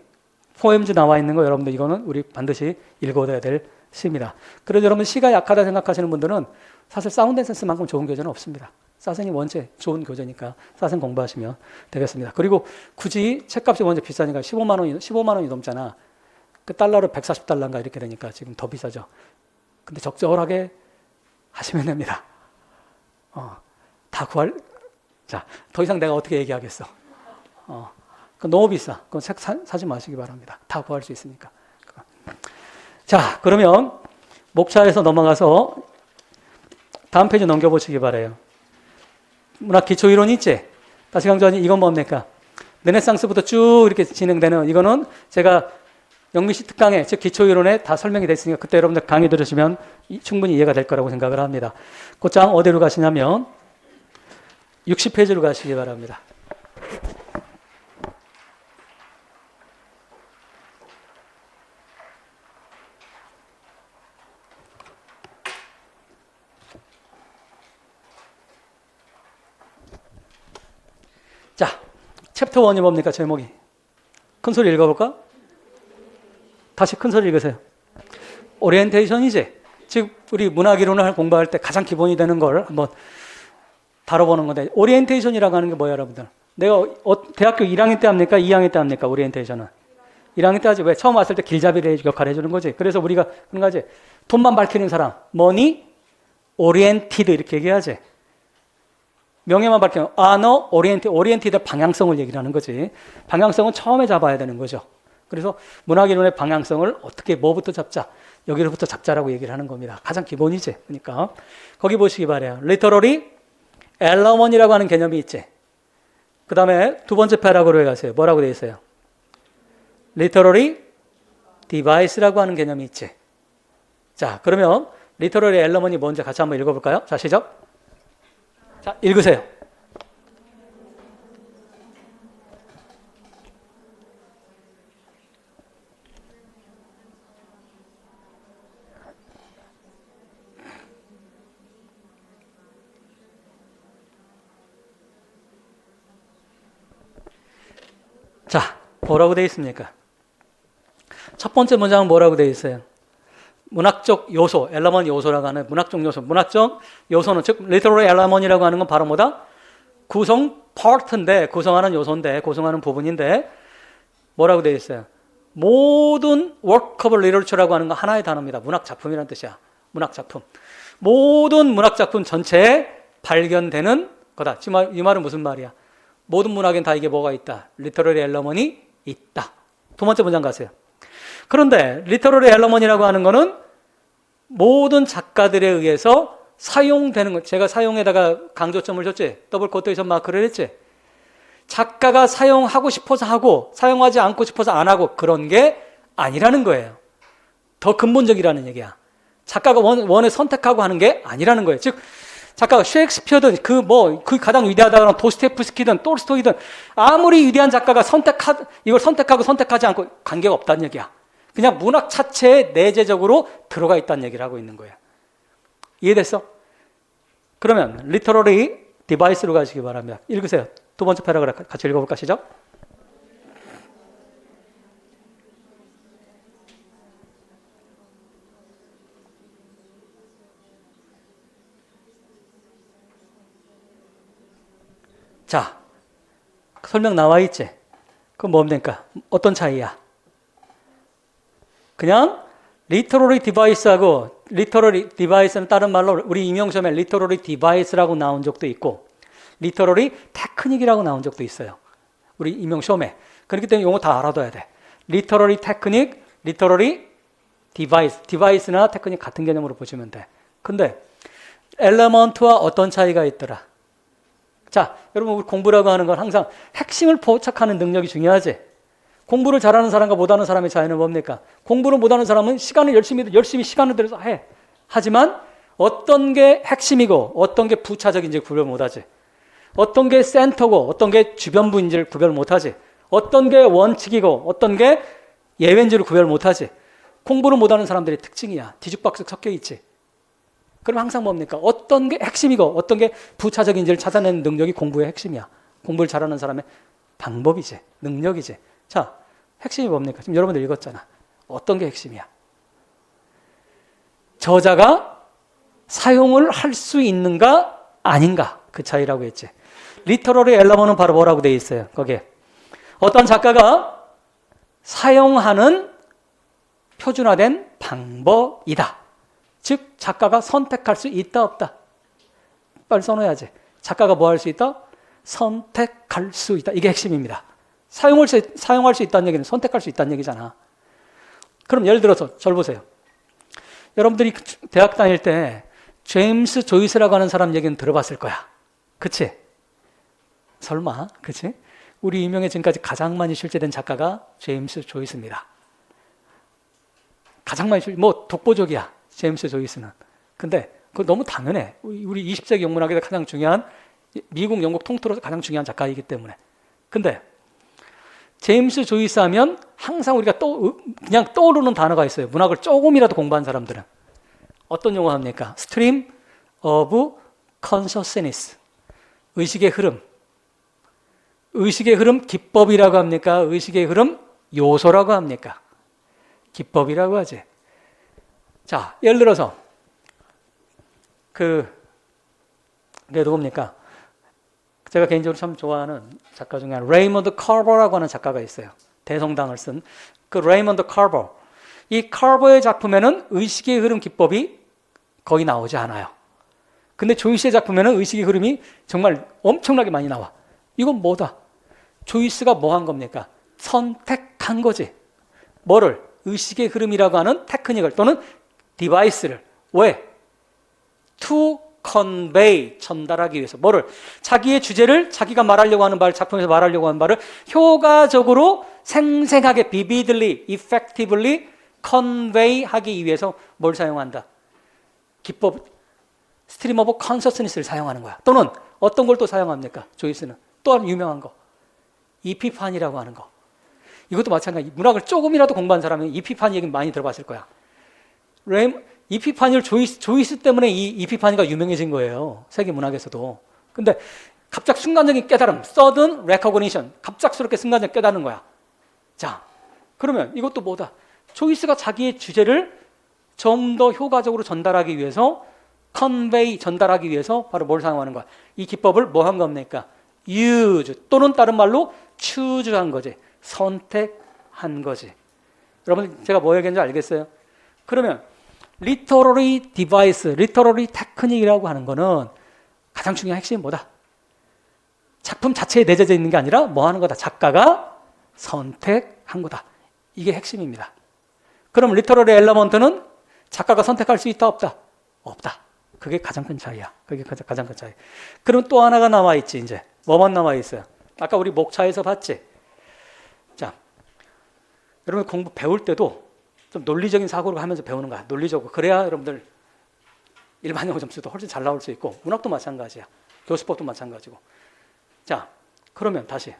포엠즈 나와 있는 거 여러분들 이거는 우리 반드시 읽어둬야 될 시입니다. 그래서 여러분 시가 약하다 생각하시는 분들은 사실 사운드 앤 센스만큼 좋은 교재는 없습니다. 사센이 원체 좋은 교재니까 사센 공부하시면 되겠습니다. 그리고 굳이 책값이 원체 비싸니까 15만 원이 넘잖아. 그 달러로 140달러인가 이렇게 되니까 지금 더 비싸죠. 근데 적절하게 하시면 됩니다. 다 자, 더 이상 내가 어떻게 얘기하겠어. 그건 너무 비싸. 그건 책 사지 마시기 바랍니다. 다 구할 수 있으니까. 자, 그러면 목차에서 넘어가서 다음 페이지 넘겨보시기 바라요. 문학 기초이론 있지? 다시 강조하니 이건 뭡니까? 르네상스부터 쭉 이렇게 진행되는 이거는 제가 영미시 특강에 즉 기초이론에 다 설명이 됐으니까 그때 여러분들 강의 들으시면 충분히 이해가 될 거라고 생각을 합니다. 그 장 어디로 가시냐면 60페이지로 가시기 바랍니다. 자, 챕터 1이 뭡니까? 제목이. 큰 소리 읽어볼까? 다시 큰 소리 읽으세요. 오리엔테이션이지. 즉 우리 문학이론을 공부할 때 가장 기본이 되는 걸 한번 다뤄보는 건데 오리엔테이션이라고 하는 게 뭐예요, 여러분들? 내가 대학교 1학년 때 합니까? 2학년 때 합니까? 오리엔테이션은 1학년 때 하지. 왜? 처음 왔을 때 길잡이를 역할을 해주는 거지. 그래서 우리가 그런 거지. 돈만 밝히는 사람, 머니 오리엔티드 이렇게 얘기하지. 명예만 밝히면 너 오리엔티드 방향성을 얘기를 하는 거지. 방향성은 처음에 잡아야 되는 거죠. 그래서 문학이론의 방향성을 어떻게 뭐부터 잡자, 여기로부터 잡자라고 얘기를 하는 겁니다. 가장 기본이지. 그러니까 거기 보시기 바래요. 리터러리 엘러먼이라고 하는 개념이 있지. 그 다음에 두 번째 패러그래프에 가세요. 뭐라고 되어 있어요? 리터러리 디바이스라고 하는 개념이 있지. 자, 그러면 리터러리 엘러먼이 뭔지 같이 한번 읽어볼까요? 자, 시작. 자, 읽으세요. 자, 뭐라고 되어 있습니까? 첫 번째 문장은 뭐라고 되어 있어요? 문학적 요소, 엘러먼 요소라고 하는 문학적 요소. 문학적 요소는 즉 리터러리 엘러먼이라고 하는 건 바로 뭐다? 구성 파트인데, 구성하는 요소인데, 구성하는 부분인데 뭐라고 되어 있어요? 모든 work of literature라고 하는 건 하나의 단어입니다. 문학 작품이라는 뜻이야. 문학 작품. 모든 문학 작품 전체에 발견되는 거다. 지금 이 말은 무슨 말이야? 모든 문학엔 다 이게 뭐가 있다? 리터러리 엘러먼이 있다. 두 번째 문장 가세요. 그런데 리터러리 엘러먼이라고 하는 거는 모든 작가들에 의해서 사용되는 것. 제가 사용에다가 강조점을 줬지. 더블 코테이션 마크를 했지. 작가가 사용하고 싶어서 하고 사용하지 않고 싶어서 안 하고 그런 게 아니라는 거예요. 더 근본적이라는 얘기야. 작가가 원해 선택하고 하는 게 아니라는 거예요. 즉 작가가 셰익스피어든 그 가장 위대하다는 도스토옙스키든 톨스토이든 아무리 위대한 작가가 이걸 선택하고 선택하지 않고 관계가 없다는 얘기야. 그냥 문학 자체에 내재적으로 들어가 있다는 얘기를 하고 있는 거예요. 이해됐어? 그러면 리터러리 디바이스로 가시기 바랍니다. 읽으세요. 두 번째 패러그래프 같이 읽어볼까? 시작. 자, 설명 나와 있지? 그럼 뭡니까? 어떤 차이야? 그냥 리터러리 디바이스하고 리터러리 디바이스는 다른 말로 우리 임용시험에 리터러리 디바이스라고 나온 적도 있고 리터러리 테크닉이라고 나온 적도 있어요. 우리 임용시험에. 그렇기 때문에 이거 다 알아둬야 돼. 리터러리 테크닉, 리터러리 디바이스. 디바이스나 테크닉 같은 개념으로 보시면 돼. 근데 엘레먼트와 어떤 차이가 있더라? 자, 여러분 우리 공부라고 하는 건 항상 핵심을 포착하는 능력이 중요하지. 공부를 잘하는 사람과 못하는 사람의 차이는 뭡니까? 공부를 못하는 사람은 시간을 열심히 시간을 들여서 해. 하지만 어떤 게 핵심이고 어떤 게 부차적인지 구별 못하지. 어떤 게 센터고 어떤 게 주변부인지를 구별 못하지. 어떤 게 원칙이고 어떤 게 예외인지를 구별 못하지. 공부를 못하는 사람들의 특징이야. 뒤죽박죽 섞여 있지. 그럼 항상 뭡니까? 어떤 게 핵심이고 어떤 게 부차적인지를 찾아내는 능력이 공부의 핵심이야. 공부를 잘하는 사람의 방법이지. 능력이지. 자, 핵심이 뭡니까? 지금 여러분들 읽었잖아. 어떤 게 핵심이야? 저자가 사용을 할 수 있는가 아닌가 그 차이라고 했지. 리터러리 엘러먼은 바로 뭐라고 되어 있어요? 거기에 어떤 작가가 사용하는 표준화된 방법이다. 즉 작가가 선택할 수 있다 없다. 빨리 써놓아야지. 작가가 뭐 할 수 있다? 선택할 수 있다. 이게 핵심입니다. 사용할 수 있다는 얘기는 선택할 수 있다는 얘기잖아. 그럼 예를 들어서 저를 보세요. 여러분들이 대학 다닐 때 제임스 조이스라고 하는 사람 얘기는 들어봤을 거야. 그치? 설마, 그치? 우리 유명에 지금까지 가장 많이 출제된 작가가 제임스 조이스입니다. 가장 많이 뭐 독보적이야, 제임스 조이스는. 근데 그거 너무 당연해. 우리 20세기 영문학에서 가장 중요한, 미국, 영국 통틀어서 가장 중요한 작가이기 때문에. 근데 제임스 조이스 하면 항상 우리가 그냥 떠오르는 단어가 있어요. 문학을 조금이라도 공부한 사람들은. 어떤 용어 합니까? Stream of Consciousness. 의식의 흐름. 의식의 흐름 기법이라고 합니까? 의식의 흐름 요소라고 합니까? 기법이라고 하지. 자, 예를 들어서 그게 누굽니까? 제가 개인적으로 참 좋아하는 작가 중에 레이먼드 카버라고 하는 작가가 있어요. 대성당을 쓴 그 레이먼드 카버. 이 카버의 작품에는 의식의 흐름 기법이 거의 나오지 않아요. 근데 조이스의 작품에는 의식의 흐름이 정말 엄청나게 많이 나와. 이건 뭐다? 조이스가 뭐 한 겁니까? 선택한 거지. 뭐를? 의식의 흐름이라고 하는 테크닉을 또는 디바이스를. 왜? To convey, 전달하기 위해서. 뭐를? 자기의 주제를, 자기가 말하려고 하는 말, 작품에서 말하려고 하는 말을 효과적으로 생생하게, vividly, effectively convey 하기 위해서 뭘 사용한다? 기법, stream of consciousness를 사용하는 거야. 또는 어떤 걸 또 사용합니까? 조이스는. 또한 유명한 거. 이피판이라고 하는 거. 이것도 마찬가지. 문학을 조금이라도 공부한 사람은 이피판 얘기 많이 들어봤을 거야. 이피파니를 조이스 때문에 이 이피파니가 유명해진 거예요. 세계 문학에서도. 근데 갑자기 순간적인 깨달음, sudden recognition, 갑작스럽게 순간적인 깨닫는 거야. 자, 그러면 이것도 뭐다? 조이스가 자기의 주제를 좀 더 효과적으로 전달하기 위해서 convey, 전달하기 위해서 바로 뭘 사용하는 거야? 이 기법을 뭐 한 겁니까? use 또는 다른 말로 choose한 거지. 선택한 거지. 여러분 제가 뭐 얘기했는지 알겠어요? 그러면 리터러리 디바이스, 리터러리 테크닉이라고 하는 거는 가장 중요한 핵심이 뭐다? 작품 자체에 내재되어 있는 게 아니라 뭐 하는 거다? 작가가 선택한 거다. 이게 핵심입니다. 그럼 리터러리 엘러먼트는 작가가 선택할 수 있다 없다? 없다. 그게 가장 큰 차이야. 그게 가장 큰 차이. 그럼 또 하나가 남아있지 이제. 뭐만 남아있어요? 아까 우리 목차에서 봤지? 자, 여러분 공부 배울 때도 좀 논리적인 사고를 하면서 배우는 거야. 논리적으로. 그래야 여러분들 일반 영어 점수도 훨씬 잘 나올 수 있고 문학도 마찬가지야. 교수법도 마찬가지고. 자, 그러면 다시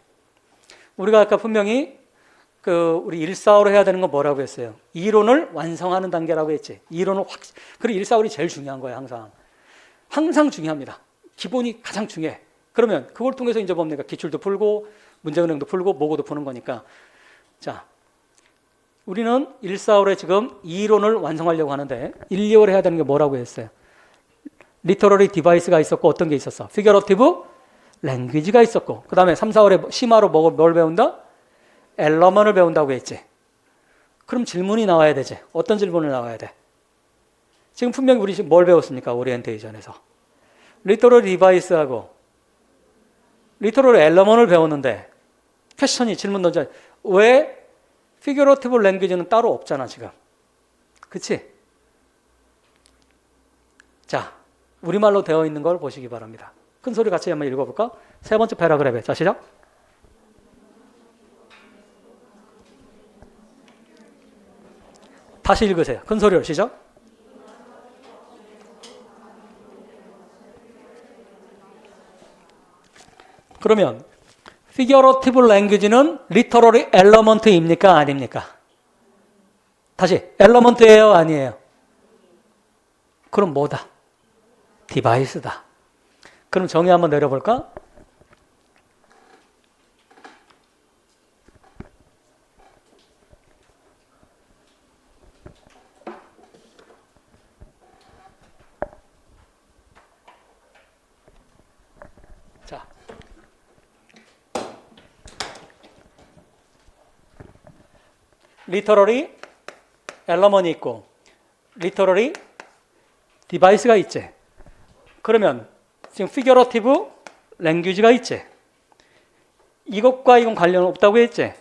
우리가 아까 분명히 우리 145로 해야 되는 건 뭐라고 했어요? 이론을 완성하는 단계라고 했지. 이론을 그리고 145이 제일 중요한 거예요. 항상 중요합니다. 기본이 가장 중요해. 그러면 그걸 통해서 이제 뭡니까? 기출도 풀고 문제은행도 풀고 모고도 푸는 거니까. 자, 우리는 145에 지금 이론을 완성하려고 하는데 1, 2월 해야 되는 게 뭐라고 했어요? 리터러리 디바이스가 있었고 어떤 게 있었어? 피겨러티브 랭귀지가 있었고 그 다음에 3, 4월에 심화로 뭘 배운다? 엘러먼을 배운다고 했지. 그럼 질문이 나와야 되지. 어떤 질문을 나와야 돼? 지금 분명히 우리 지금 뭘 배웠습니까? 오리엔테이션에서. 리터러리 디바이스하고 리터러리 엘러먼을 배웠는데 퀘스천이 질문 던져. 왜 피규러티브 랭귀지는 따로 없잖아 지금. 그치? 자, 우리말로 되어 있는 걸 보시기 바랍니다. 큰 소리 같이 한번 읽어볼까? 세 번째 패러그래프에. 자, 시작. 다시 읽으세요. 큰 소리로 시작. 그러면 피겨러티브 랭귀지는 리터러리 엘러먼트입니까? 아닙니까? 다시 엘러먼트예요? 아니에요? 그럼 뭐다? 디바이스다. 그럼 정의 한번 내려볼까? 리터러리 엘러먼이 있고 리터러리 디바이스가 있지. 그러면 지금 피겨러티브 랭귀지가 있지. 이것과 이건 관련 없다고 했지.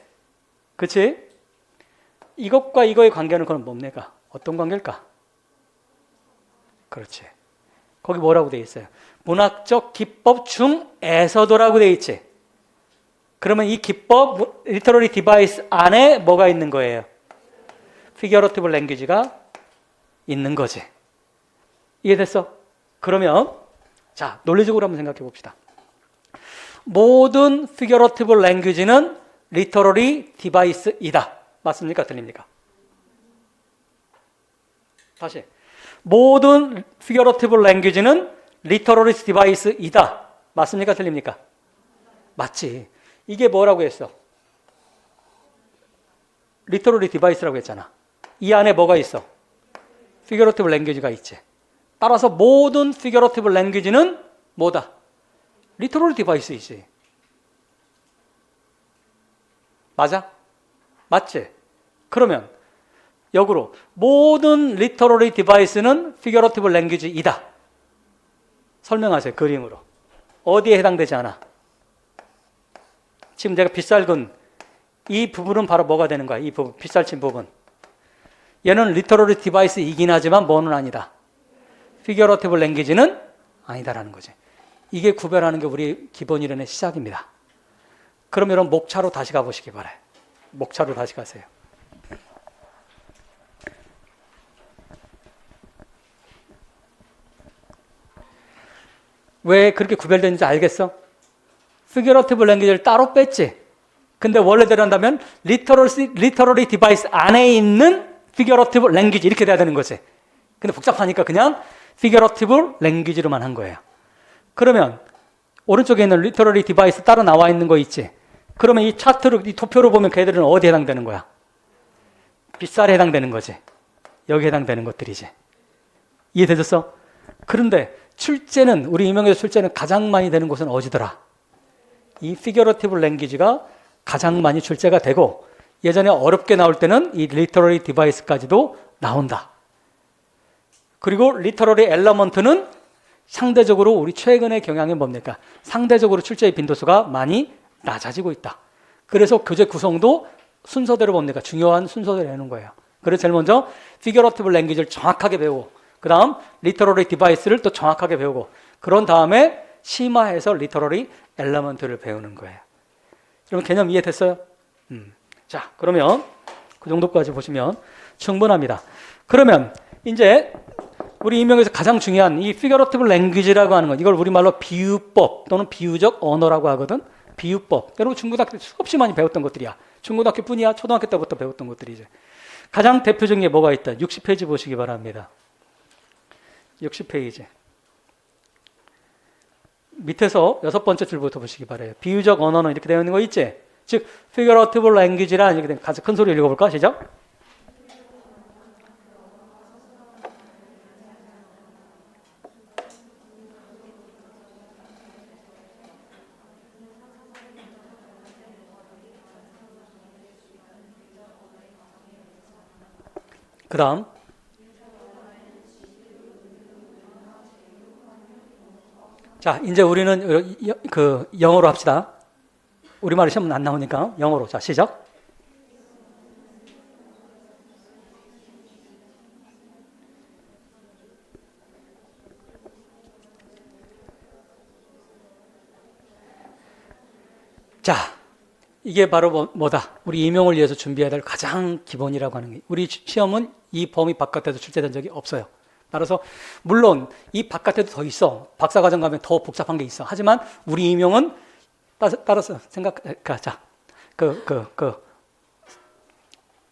그치? 이것과 이거의 관계는 그럼 뭡니까? 어떤 관계일까? 그렇지. 거기 뭐라고 돼 있어요? 문학적 기법 중에서도라고 돼 있지. 그러면 이 기법, 리터러리 디바이스 안에 뭐가 있는 거예요? 피겨러티브 랭귀지가 있는 거지. 이해됐어? 그러면 자, 논리적으로 한번 생각해 봅시다. 모든 피겨러티브 랭귀지는 리터러리 디바이스이다. 맞습니까? 틀립니까? 다시. 모든 피겨러티브 랭귀지는 리터러리 디바이스이다. 맞습니까? 틀립니까? 맞지. 이게 뭐라고 했어? 리터러리 디바이스라고 했잖아. 이 안에 뭐가 있어? 피겨러티브 랭귀지가 있지. 따라서 모든 피겨러티브 랭귀지는 뭐다? 리터러리 디바이스이지. 맞아? 맞지? 그러면 역으로 모든 리터러리 디바이스는 피겨러티브 랭귀지이다. 설명하세요. 그림으로. 어디에 해당되지 않아? 지금 제가 빗살근 이 부분은 바로 뭐가 되는 거야? 이 부분, 빗살친 부분. 얘는 리터러리 디바이스이긴 하지만 뭐는 아니다. 피겨러티브 랭귀지는 아니다라는 거지. 이게 구별하는 게 우리 기본 이론의 시작입니다. 그럼 여러분 목차로 다시 가보시기 바라요. 목차로 다시 가세요. 왜 그렇게 구별되는지 알겠어? 피겨러티브 랭귀지를 따로 뺐지. 근데 원래대로 한다면 리터러리 디바이스 안에 있는 피겨러티브 랭귀지 이렇게 돼야 되는 거지. 근데 복잡하니까 그냥 피겨러티브 랭귀지로만 한 거예요. 그러면 오른쪽에 있는 리터러리 디바이스 따로 나와 있는 거 있지. 그러면 이 차트로, 이 도표로 보면 걔들은 어디에 해당되는 거야? 빗살에 해당되는 거지. 여기에 해당되는 것들이지. 이해되셨어? 그런데 출제는, 우리 임용에서 출제는 가장 많이 되는 곳은 어디더라? 이 피겨러티브 랭귀지가 가장 많이 출제가 되고, 예전에 어렵게 나올 때는 이 리터러리 디바이스까지도 나온다. 그리고 리터러리 엘러먼트는 상대적으로 우리 최근의 경향이 뭡니까? 상대적으로 출제의 빈도수가 많이 낮아지고 있다. 그래서 교재 구성도 순서대로 뭡니까? 중요한 순서대로 해놓은 거예요. 그래서 제일 먼저 피겨러티브 랭귀지를 정확하게 배우고, 그 다음 리터러리 디바이스를 또 정확하게 배우고, 그런 다음에 심화해서 리터러리 엘러먼트를 배우는 거예요. 여러분 개념 이해됐어요? 자, 그러면 그 정도까지 보시면 충분합니다. 그러면 이제 우리 임용에서 가장 중요한 이 피겨러티브 랭귀지라고 하는 것, 이걸 우리말로 비유법 또는 비유적 언어라고 하거든. 비유법. 여러분 중고등학교 때 수없이 많이 배웠던 것들이야. 중고등학교 뿐이야. 초등학교 때부터 배웠던 것들이지. 가장 대표적인 게 뭐가 있다. 60페이지 보시기 바랍니다. 60페이지. 밑에서 6번째 줄부터 보시기 바라요. 비유적 언어는 이렇게 되어 있는 거 있지? 즉, figurative language란 이렇게 된 가장 큰 소리로 읽어볼까? 시작. 그 다음. 자, 이제 우리는 그 영어로 합시다. 우리말로 시험은 안 나오니까 영어로. 자, 시작. 자, 이게 바로 뭐다? 우리 임용을 위해서 준비해야 될 가장 기본이라고 하는 게, 우리 시험은 이 범위 바깥에서 출제된 적이 없어요. 따라서 물론 이 바깥에도 더 있어. 박사과정 가면 더 복잡한 게 있어. 하지만 우리 임용은 따라서 생각하자.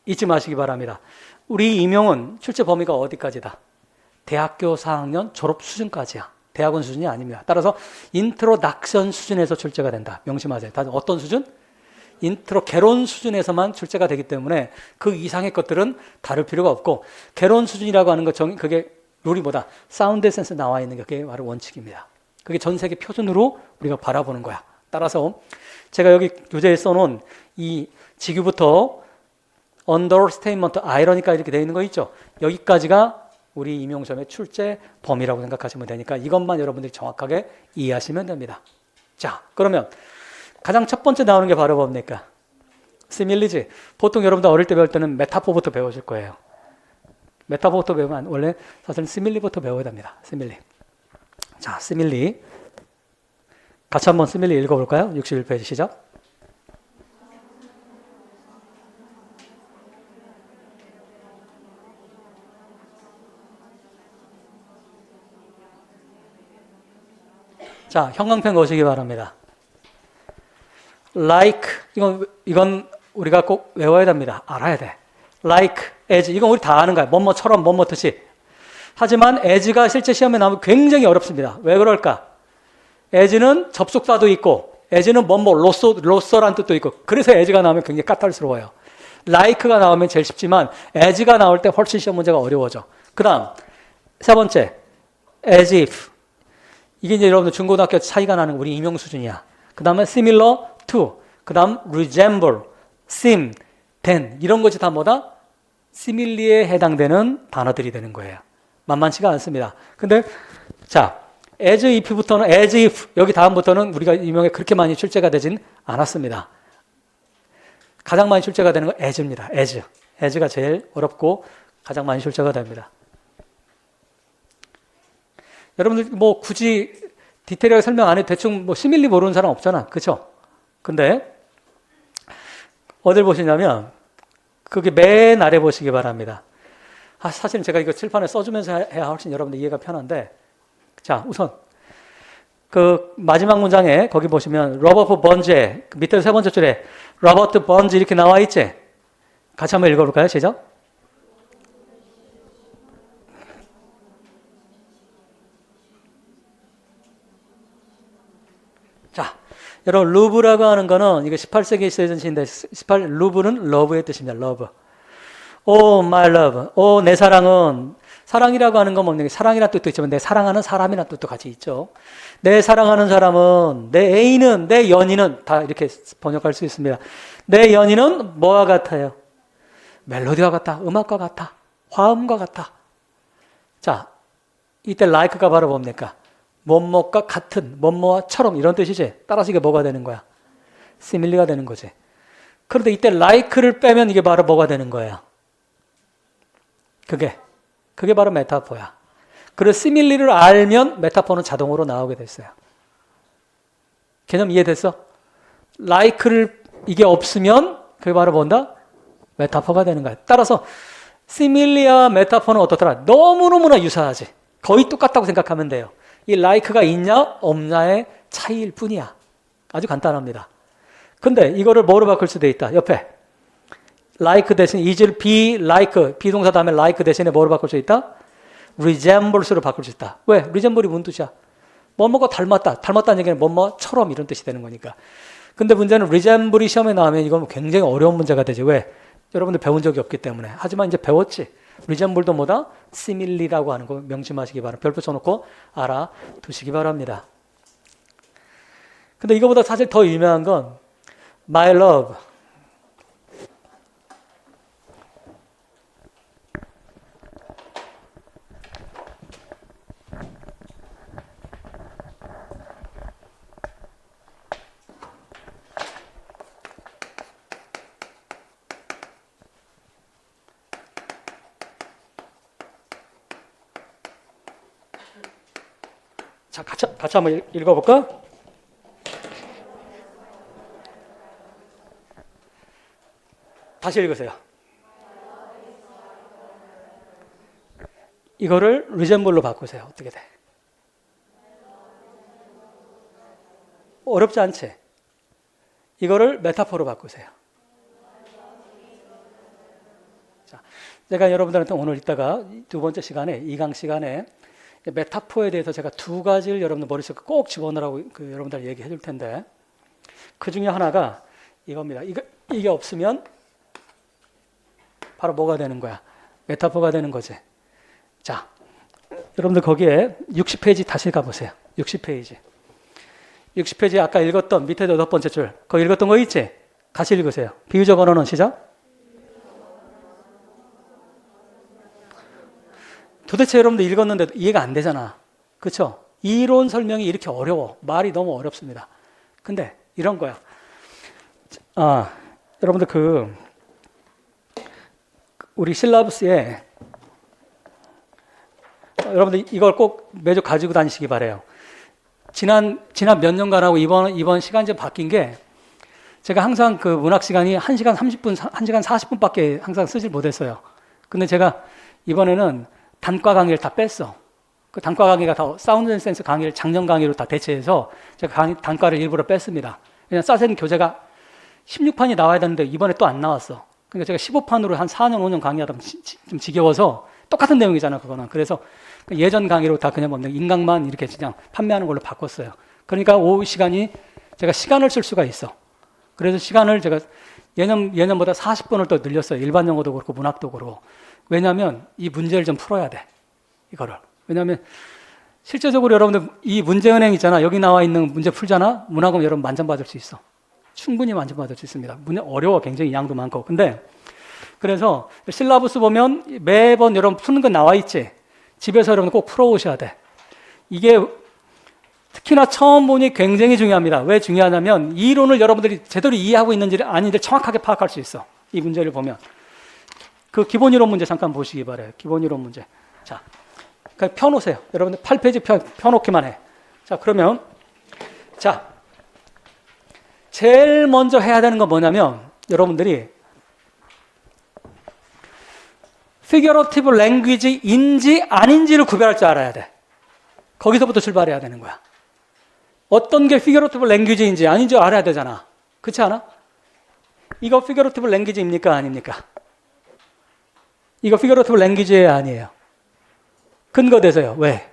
잊지 마시기 바랍니다. 우리 임용은 출제 범위가 어디까지다? 대학교 4학년 졸업 수준까지야. 대학원 수준이 아닙니다. 따라서 인트로덕션 수준에서 출제가 된다. 명심하세요. 다들 어떤 수준? 인트로 개론 수준에서만 출제가 되기 때문에 그 이상의 것들은 다룰 필요가 없고, 개론 수준이라고 하는 것 그게 룰이 뭐다? 사운드 에센스 나와 있는 게 그게 바로 원칙입니다. 그게 전 세계 표준으로 우리가 바라보는 거야. 따라서 제가 여기 교재에 써놓은 이 지규부터 understatement, 아이러니까 이렇게 되어 있는 거 있죠. 여기까지가 우리 임용시험의 출제 범위라고 생각하시면 되니까 이것만 여러분들이 정확하게 이해하시면 됩니다. 자, 그러면 가장 첫 번째 나오는 게 바로 뭡니까? 시밀리지. 보통 여러분들 어릴 때 배울 때는 메타포부터 배우실 거예요. 메타포부터 배우면 원래 사실은 시밀리부터 배워야 됩니다. 시밀리. 자, 시밀리. 같이 한번 시밀리 읽어볼까요? 61페이지 시작. 자, 형광펜 거시기 바랍니다. like, 이건 우리가 꼭 외워야 됩니다. 알아야 돼. like, as, 이건 우리 다 아는 거야. 뭐뭐처럼, 뭐뭐듯이. 하지만 as가 실제 시험에 나오면 굉장히 어렵습니다. 왜 그럴까? as는 접속사도 있고, as는 뭐뭐, 로서란 뜻도 있고, 그래서 as가 나오면 굉장히 까탈스러워요. like가 나오면 제일 쉽지만, as가 나올 때 훨씬 시험 문제가 어려워져. 그 다음, 세 번째, as if. 이게 이제 여러분들 중고등학교 차이가 나는 우리 임용 수준이야. 그 다음에 similar to, 그 다음 resemble, seem, then 이런 것이 다 뭐다? 시밀리에 해당되는 단어들이 되는 거예요. 만만치가 않습니다. 근데 자, as if부터는 as if, 여기 다음부터는 우리가 임용에 그렇게 많이 출제가 되진 않았습니다. 가장 많이 출제가 되는 건 as입니다. as가 제일 어렵고 가장 많이 출제가 됩니다. 여러분들 뭐 굳이 디테일하게 설명 안 해도 대충 뭐 시밀리 모르는 사람 없잖아. 그렇죠? 근데 어딜 보시냐면 그게 맨 아래 보시기 바랍니다. 사실은 제가 이거 칠판에 써주면서 해야 훨씬 여러분들 이해가 편한데, 자, 우선 그 마지막 문장에 거기 보시면 로버트 번즈, 밑에 세 번째 줄에 로버트 번즈 이렇게 나와 있지? 같이 한번 읽어볼까요? 시작. 자, 여러분 루브라고 하는 거는 이게 18세기에 쓰여진 시인데 루브는 러브의 뜻입니다. 러브. 오 마이 러브. 오 내 사랑은, 사랑이라고 하는 건 뭡니까? 사랑이라는 뜻도 있지만 내 사랑하는 사람이라는 뜻도 같이 있죠. 내 사랑하는 사람은, 내 애인은, 내 연인은 다 이렇게 번역할 수 있습니다. 내 연인은 뭐와 같아요? 멜로디와 같다. 음악과 같다. 화음과 같다. 자, 이때 like가 바로 뭡니까? 뭐뭐가 같은, 뭐뭐처럼 이런 뜻이지. 따라서 이게 뭐가 되는 거야? 시밀리가 되는 거지. 그런데 이때 like를 빼면 이게 바로 뭐가 되는 거야? 그게 바로 메타포야. 그래서 시밀리를 알면 메타포는 자동으로 나오게 됐어요. 개념 이해됐어? like를 이게 없으면 그게 바로 뭔다? 메타포가 되는 거야. 따라서 시밀리와 메타포는 어떻더라? 너무너무나 유사하지. 거의 똑같다고 생각하면 돼요. 이 like가 있냐 없냐의 차이일 뿐이야. 아주 간단합니다. 근데 이거를 뭐로 바꿀 수도 있다. 옆에 like 대신 is를 be like, 비동사 다음에 like 대신에 뭐로 바꿀 수 있다? resembles로 바꿀 수 있다. 왜? resemble이 무슨 뜻이야? 뭐뭐가 닮았다. 닮았다는 얘기는 뭐뭐처럼 이런 뜻이 되는 거니까. 근데 문제는 resemble이 시험에 나오면 이건 굉장히 어려운 문제가 되지. 왜? 여러분들 배운 적이 없기 때문에. 하지만 이제 배웠지. resemble도 뭐다? similarly라고 하는 거 명심하시기 바랍니다. 별표 쳐놓고 알아두시기 바랍니다. 근데 이거보다 사실 더 유명한 건 my love. 자, 같이 한번 읽어볼까? 다시 읽으세요. 이거를 resemble로 바꾸세요. 어떻게 돼? 어렵지 않지? 이거를 메타포로 바꾸세요. 자, 제가 여러분들한테 오늘 이따가 두 번째 시간에, 2강 시간에 메타포에 대해서 제가 두 가지를 여러분들 머릿속에 꼭 집어넣으라고 여러분들 얘기해 줄 텐데, 그 중에 하나가 이겁니다. 이게 없으면 바로 뭐가 되는 거야? 메타포가 되는 거지. 자, 여러분들 거기에 60페이지 다시 가보세요. 60페이지. 60페이지 아까 읽었던 밑에 8번째 줄. 거기 읽었던 거 있지? 같이 읽으세요. 비유적 언어는 시작. 도대체 여러분들 읽었는데 이해가 안 되잖아. 그렇죠? 이론 설명이 이렇게 어려워. 말이 너무 어렵습니다. 근데 이런 거야. 여러분들 우리 실라부스에 여러분들 이걸 꼭 매주 가지고 다니시기 바래요. 지난 몇 년간하고 이번 시간제 바뀐 게 제가 항상 그 문학 시간이 1시간 30분, 1시간 40분밖에 항상 쓰질 못했어요. 근데 제가 이번에는 단과 강의를 다 뺐어. 그 단과 강의가 다 사운드 앤 센스 강의를 작년 강의로 다 대체해서 제가 단과를 일부러 뺐습니다. 그냥 사센 교재가 16판이 나와야 되는데 이번에 또 안 나왔어. 그러니까 제가 15판으로 한 4년, 5년 강의하다 보면 좀 지겨워서 똑같은 내용이잖아, 그거는. 그래서 예전 강의로 다 그냥 인강만 이렇게 그냥 판매하는 걸로 바꿨어요. 그러니까 오후 시간이 제가 시간을 쓸 수가 있어. 그래서 시간을 제가 예년보다 40분을 또 늘렸어요. 일반 영어도 그렇고 문학도 그렇고. 왜냐하면 이 문제를 좀 풀어야 돼. 이거를. 왜냐하면 실제적으로 여러분들 이 문제은행 있잖아. 여기 나와 있는 문제 풀잖아. 문학은 여러분 만점받을 수 있어. 충분히 만점받을 수 있습니다. 문제 어려워. 굉장히 양도 많고. 근데 그래서 실라부스 보면 매번 여러분 푸는 거 나와 있지. 집에서 여러분 꼭 풀어오셔야 돼. 이게 특히나 처음 보니 굉장히 중요합니다. 왜 중요하냐면 이론을 여러분들이 제대로 이해하고 있는지 아닌지를 정확하게 파악할 수 있어. 이 문제를 보면. 그 기본 이론 문제 잠깐 보시기 바래요. 기본 이론 문제. 자, 그냥 펴놓으세요. 여러분들 8페이지 펴놓기만 해. 자, 그러면 자, 제일 먼저 해야 되는 건 뭐냐면 여러분들이 피겨러티브 랭귀지인지 아닌지를 구별할 줄 알아야 돼. 거기서부터 출발해야 되는 거야. 어떤 게 피겨러티브 랭귀지인지 아닌지 알아야 되잖아. 그렇지 않아? 이거 피겨러티브 랭귀지입니까? 아닙니까? 이거 피겨러티브 랭귀지예요? 아니에요? 근거돼서요. 왜?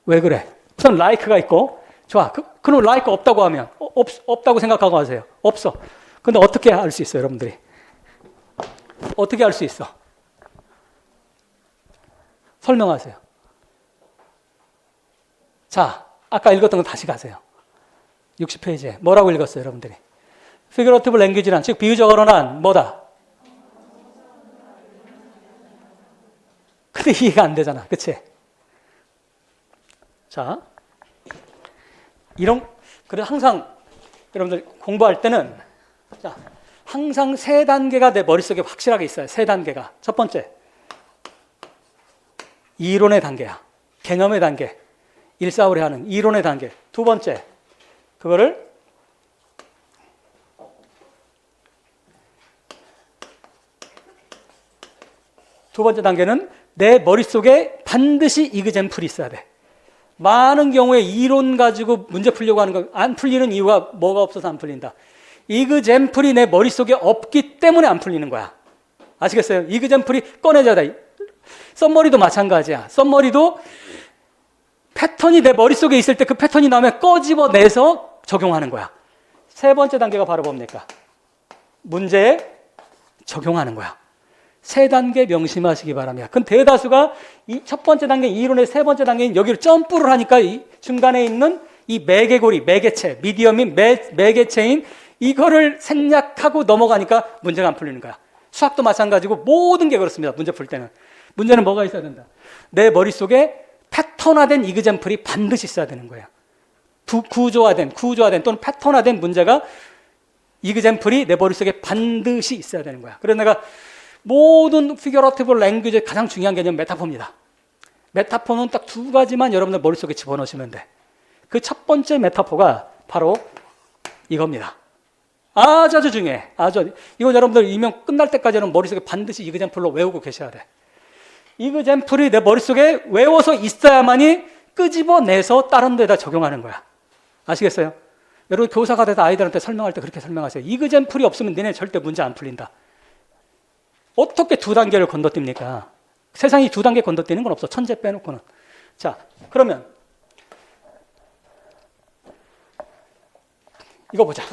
왜 그래? 우선 like가 있고 좋아. 그럼 like 없다고 하면 없다고 생각하고 하세요. 없어. 근데 어떻게 알 수 있어요, 여러분들이? 어떻게 알 수 있어? 설명하세요. 자, 아까 읽었던 거 다시 가세요. 60페이지에 뭐라고 읽었어요, 여러분들이? figurative language란, 즉 비유적 언어란 뭐다? 근데 이해가 안 되잖아, 그치? 자, 그래 항상 여러분들 공부할 때는 자, 항상 세 단계가 내 머릿속에 확실하게 있어요. 세 단계가. 첫 번째, 이론의 단계야. 개념의 단계. 일사후리 하는 이론의 단계. 두 번째, 그거를 두 번째 단계는 내 머릿속에 반드시 이그젠플이 있어야 돼. 많은 경우에 이론 가지고 문제 풀려고 하는 거 안 풀리는 이유가 뭐가 없어서 안 풀린다. 이그젠플이 내 머릿속에 없기 때문에 안 풀리는 거야. 아시겠어요? 이그젠플이 꺼내져야 돼. 썸머리도 마찬가지야. 썸머리도 패턴이 내 머릿속에 있을 때 그 패턴이 나오면 꺼집어내서 적용하는 거야. 세 번째 단계가 바로 뭡니까? 문제에 적용하는 거야. 세 단계 명심하시기 바랍니다. 그럼 대다수가 이 첫 번째 단계 이론의 세 번째 단계인 여기를 점프를 하니까 이 중간에 있는 이 매개고리, 매개체, 미디엄인 매개체인 이거를 생략하고 넘어가니까 문제가 안 풀리는 거야. 수학도 마찬가지고 모든 게 그렇습니다. 문제 풀 때는. 문제는 뭐가 있어야 된다? 내 머릿속에 패턴화된 이그젠플이 반드시 있어야 되는 거예요. 구조화된 또는 패턴화된 문제가 이그젠플이 내 머릿속에 반드시 있어야 되는 거야. 그래서 내가 모든 피겨러티브 랭귀지의 가장 중요한 개념은 메타포입니다. 메타포는 딱 두 가지만 여러분들 머릿속에 집어넣으시면 돼. 그 첫 번째 메타포가 바로 이겁니다. 아주 중요해. 이거 여러분들 이명 끝날 때까지는 머릿속에 반드시 이그젠플로 외우고 계셔야 돼. 이그젠플이 내 머릿속에 외워서 있어야만이 끄집어내서 다른 데다 적용하는 거야. 아시겠어요? 여러분 교사가 돼서 아이들한테 설명할 때 그렇게 설명하세요. 이그젠플이 없으면 너네 절대 문제 안 풀린다. 어떻게 두 단계를 건너뜁니까? 세상이 두 단계 건너뛰는 건 없어. 천재 빼놓고는. 자, 그러면 이거 보자.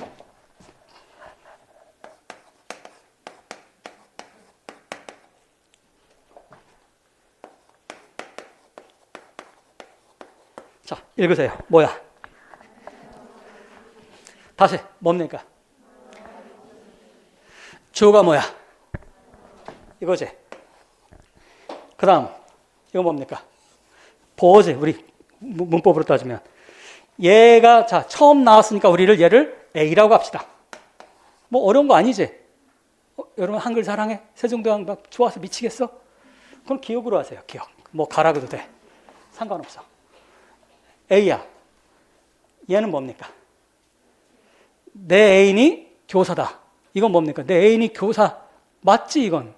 자, 읽으세요. 뭐야? 다시 뭡니까? 주어가 뭐야? 이거지. 그 다음 이거 뭡니까? 보어지. 우리 문법으로 따지면. 얘가 자 처음 나왔으니까 우리를 얘를 A라고 합시다. 뭐 어려운 거 아니지? 여러분 한글 사랑해? 세종대왕 막 좋아서 미치겠어? 그럼 기억으로 하세요. 기억. 뭐 가라고도 돼. 상관없어. A야. 얘는 뭡니까? 내 애인이 교사다. 이건 뭡니까? 내 애인이 교사. 맞지 이건?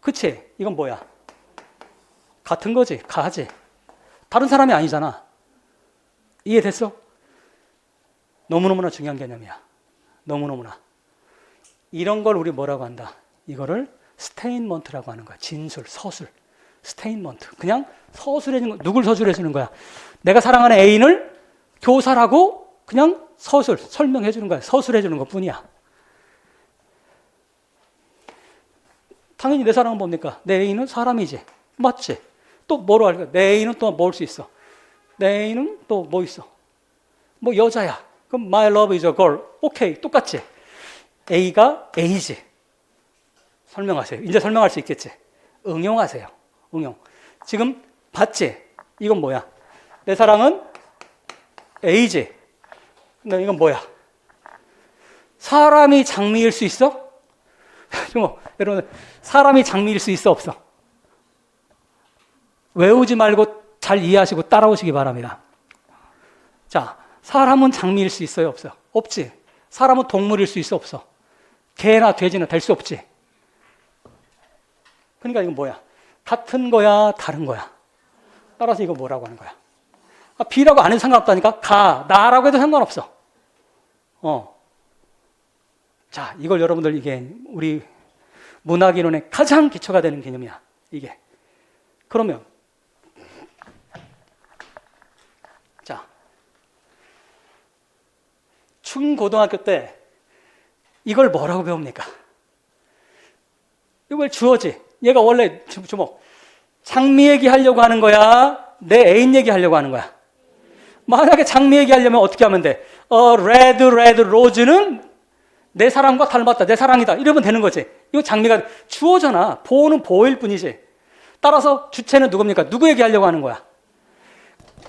그치? 이건 뭐야? 같은 거지. 가지. 다른 사람이 아니잖아. 이해됐어? 너무너무나 중요한 개념이야. 너무너무나. 이런 걸 우리 뭐라고 한다? 이거를 스테인먼트라고 하는 거야. 진술, 서술. 스테인먼트. 그냥 서술해주는 거. 누굴 서술해주는 거야? 내가 사랑하는 애인을 교사라고 그냥 서술, 설명해주는 거야. 서술해주는 것 뿐이야. 당연히 내 사랑은 뭡니까? 내 애인은 사람이지. 맞지? 또 뭐로 할까? 내 애인은 또 뭘 수 있어? 내 애인은 또 뭐 있어? 뭐 여자야. 그럼 my love is a girl. 오케이. 똑같지? A가 A지. 설명하세요. 이제 설명할 수 있겠지? 응용하세요. 응용. 지금 봤지? 이건 뭐야? 내 사랑은 A지. 근데 이건 뭐야? 사람이 장미일 수 있어? 여러분, 사람이 장미일 수 있어? 없어? 외우지 말고 잘 이해하시고 따라오시기 바랍니다. 자, 사람은 장미일 수 있어요? 없어요? 없지. 사람은 동물일 수 있어? 없어? 개나 돼지는 될 수 없지. 그러니까 이건 뭐야? 같은 거야? 다른 거야? 따라서 이거 뭐라고 하는 거야? B라고 안 해도 상관없다니까? 나라고 해도 상관없어. 자, 이걸 여러분들 이게 우리 문학이론의 가장 기초가 되는 개념이야. 이게. 그러면 자, 중고등학교 때 이걸 뭐라고 배웁니까? 이걸 주어지. 얘가 원래 주목. 장미 얘기하려고 하는 거야? 내 애인 얘기하려고 하는 거야? 만약에 장미 얘기하려면 어떻게 하면 돼? red rose는 내 사랑과 닮았다. 내 사랑이다. 이러면 되는 거지. 이거 장미가 주어잖아. 보호는 보호일 뿐이지. 따라서 주체는 누굽니까? 누구 얘기하려고 하는 거야?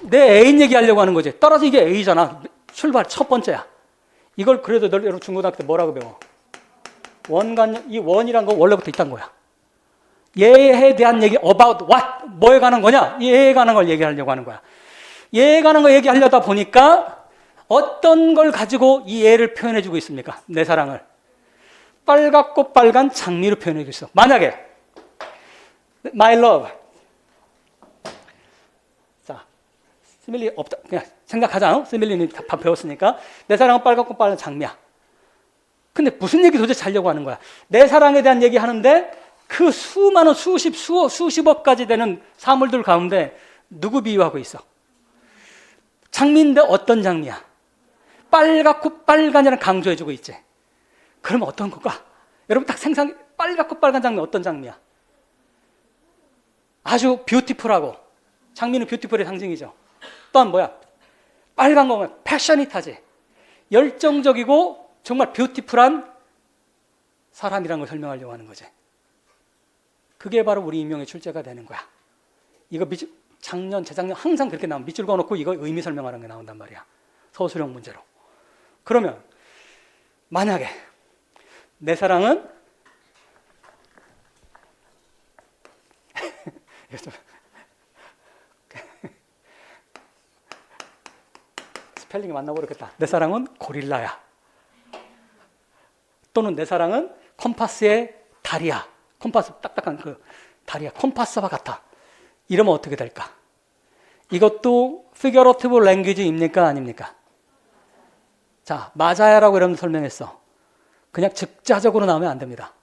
내 애인 얘기하려고 하는 거지. 따라서 이게 A잖아. 출발 첫 번째야. 이걸 그래도 여러분 중고등학교 때 뭐라고 배워? 원관념. 이 원이란 거 원래부터 있단 거야. 얘에 대한 얘기 about what? 뭐에 관한 거냐? 얘에 관한 걸 얘기하려고 하는 거야. 얘에 관한 거 얘기하려다 보니까 어떤 걸 가지고 이 애를 표현해주고 있습니까? 내 사랑을. 빨갛고 빨간 장미로 표현해주고 있어. 만약에 my love. 자, 시밀리 없다. 그냥 생각하자. 시밀리는 다 배웠으니까. 내 사랑은 빨갛고 빨간 장미야. 근데 무슨 얘기 도대체 하려고 하는 거야? 내 사랑에 대한 얘기 하는데 그 수많은 수십억 가지 되는 사물들 가운데 누구 비유하고 있어? 장미인데 어떤 장미야? 빨갛고 빨간이라는 강조해주고 있지. 그러면 어떤 걸까? 여러분 딱 생각해. 빨갛고 빨간 장미 어떤 장미야? 아주 뷰티풀하고. 장미는 뷰티풀의 상징이죠. 또한 뭐야? 빨간 거면 패셔닛하지. 열정적이고 정말 뷰티풀한 사람이라는 걸 설명하려고 하는 거지. 그게 바로 우리 인명의 출제가 되는 거야. 이거 작년, 재작년 항상 그렇게 나오면 밑줄 그어놓고 이거 의미 설명하는 게 나온단 말이야. 서술형 문제로. 그러면 만약에 내 사랑은 스펠링이 맞나 모르겠다. 내 사랑은 고릴라야. 또는 내 사랑은 컴파스의 다리야. 컴파스 딱딱한 그 다리야. 컴파스와 같아. 이러면 어떻게 될까? 이것도 figurative language입니까? 아닙니까? 자, 맞아야라고 이러면 설명했어. 그냥 즉자적으로 나오면 안 됩니다.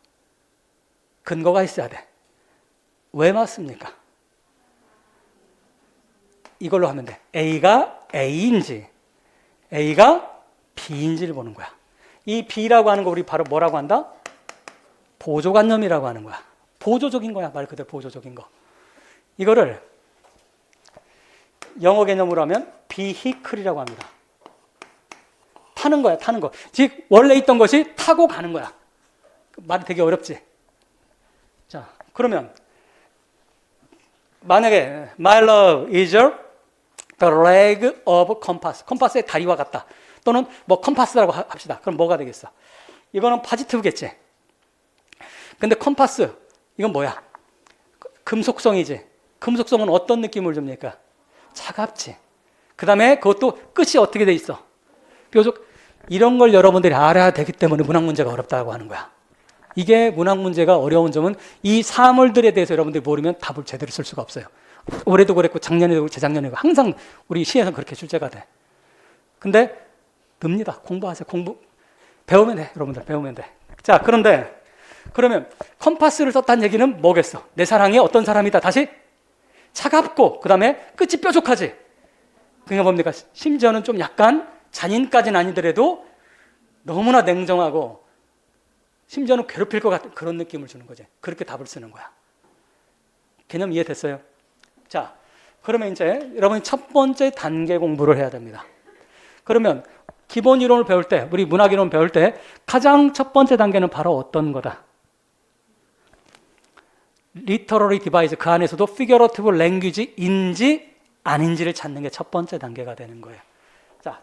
근거가 있어야 돼. 왜 맞습니까? 이걸로 하면 돼. A가 A인지 A가 B인지를 보는 거야. 이 B라고 하는 거 우리 바로 뭐라고 한다? 보조관념이라고 하는 거야. 보조적인 거야. 말 그대로 보조적인 거. 이거를 영어 개념으로 하면 vehicle이라고 합니다. 타는 거야, 타는 거. 즉 원래 있던 것이 타고 가는 거야. 말이 되게 어렵지. 자, 그러면 만약에 my love is the leg of compass. 컴파스의 다리와 같다. 또는 뭐 컴파스라고 합시다. 그럼 뭐가 되겠어? 이거는 파지티브겠지. 근데 컴파스 이건 뭐야? 금속성이지. 금속성은 어떤 느낌을 줍니까? 차갑지. 그 다음에 그것도 끝이 어떻게 돼 있어? 비교적 이런 걸 여러분들이 알아야 되기 때문에 문학 문제가 어렵다고 하는 거야. 이게 문학 문제가 어려운 점은 이 사물들에 대해서 여러분들이 모르면 답을 제대로 쓸 수가 없어요. 올해도 그랬고 작년에도 그랬고 재작년에도 항상 우리 시에서 그렇게 출제가 돼. 근데 늡니다. 공부하세요. 배우면 돼. 여러분들 배우면 돼. 자, 그런데 그러면 컴파스를 썼다는 얘기는 뭐겠어? 내 사랑이 어떤 사람이다. 다시 차갑고 그 다음에 끝이 뾰족하지. 그게 뭡니까? 심지어는 좀 약간 잔인까지는 아니더라도 너무나 냉정하고 심지어는 괴롭힐 것 같은 그런 느낌을 주는 거지. 그렇게 답을 쓰는 거야. 개념 이해됐어요? 자, 그러면 이제 여러분이 첫 번째 단계 공부를 해야 됩니다. 그러면 기본 이론을 배울 때, 우리 문학 이론 배울 때 가장 첫 번째 단계는 바로 어떤 거다? Literary device, 그 안에서도 figurative language인지 아닌지를 찾는 게 첫 번째 단계가 되는 거예요. 자,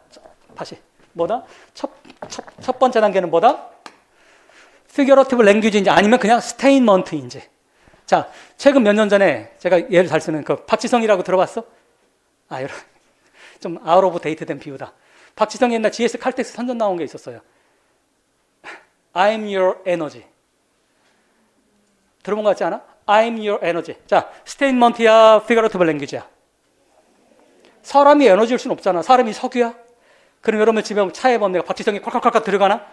다시 뭐다? 첫 번째 단계는 뭐다? figurative language인지 아니면 그냥 statement인지. 자, 최근 몇 년 전에 제가 예를 잘 쓰는 그 박지성이라고 들어봤어? 아, 여러분 좀 아웃 오브 데이트 된 비유다. 박지성이 옛날 GS 칼텍스 선전 나온 게 있었어요. I'm your energy. 들어본 것 같지 않아? I'm your energy. 자, statement이야, figurative language야. 사람이 에너지일 수는 없잖아. 사람이 석유야? 그럼 여러분 집에 차에 보면 내가 박지성이 콸콸콸 들어가나?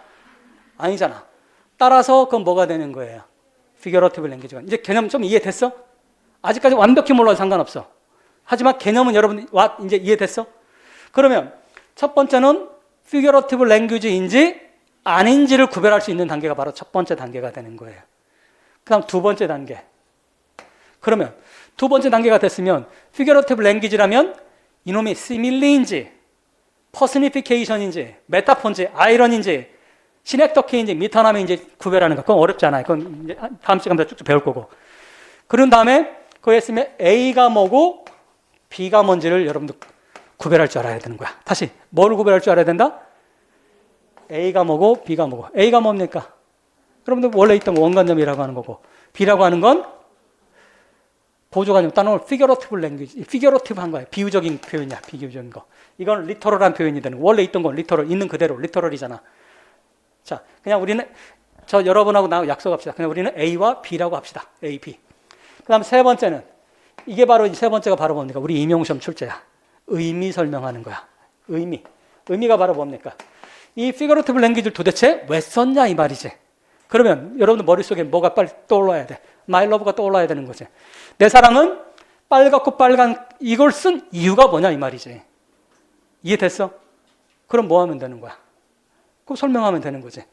아니잖아. 따라서 그건 뭐가 되는 거예요? figurative language가. 이제 개념 좀 이해됐어? 아직까지 완벽히 몰라도 상관없어. 하지만 개념은 여러분 이제 이해됐어? 그러면 첫 번째는 figurative language인지 아닌지를 구별할 수 있는 단계가 바로 첫 번째 단계가 되는 거예요. 그 다음 두 번째 단계. 그러면 두 번째 단계가 됐으면 figurative language라면 이놈이 simile인지 personification인지 메타폰인지 아이러니인지 시넥터키인지 미타남인지 구별하는 거. 그건 어렵지 않아요. 그건 이제 다음 시간부터 쭉쭉 배울 거고. 그런 다음에 그거 했으면 A가 뭐고 B가 뭔지를 여러분들 구별할 줄 알아야 되는 거야. 다시 뭐를 구별할 줄 알아야 된다? A가 뭐고 B가 뭐고. A가 뭡니까? 여러분들 원래 있던 원관념이라고 하는 거고, B라고 하는 건 보조관념, 따로 figurative language, figurative한 거야. 비유적인 표현이야. 비유적인 거. 이건 literal한 표현이 되는 거. 원래 있던 건 literal, 있는 그대로 literal이잖아. 자, 그냥 우리는 저 여러분하고 나하고 약속합시다. 그냥 우리는 A와 B라고 합시다. A, B. 그다음 세 번째는 이게 바로 세 번째가 바로 뭡니까? 우리 임용시험 출제야. 의미 설명하는 거야. 의미가 바로 뭡니까? 이 figurative language를 도대체 왜 썼냐 이 말이지. 그러면 여러분들 머릿속에 뭐가 빨리 떠올라야 돼? My love가 떠올라야 되는 거지. 내 사랑은 빨갛고 빨간 이걸 쓴 이유가 뭐냐 이 말이지. 이해됐어? 그럼 뭐 하면 되는 거야? 그거 설명하면 되는 거지.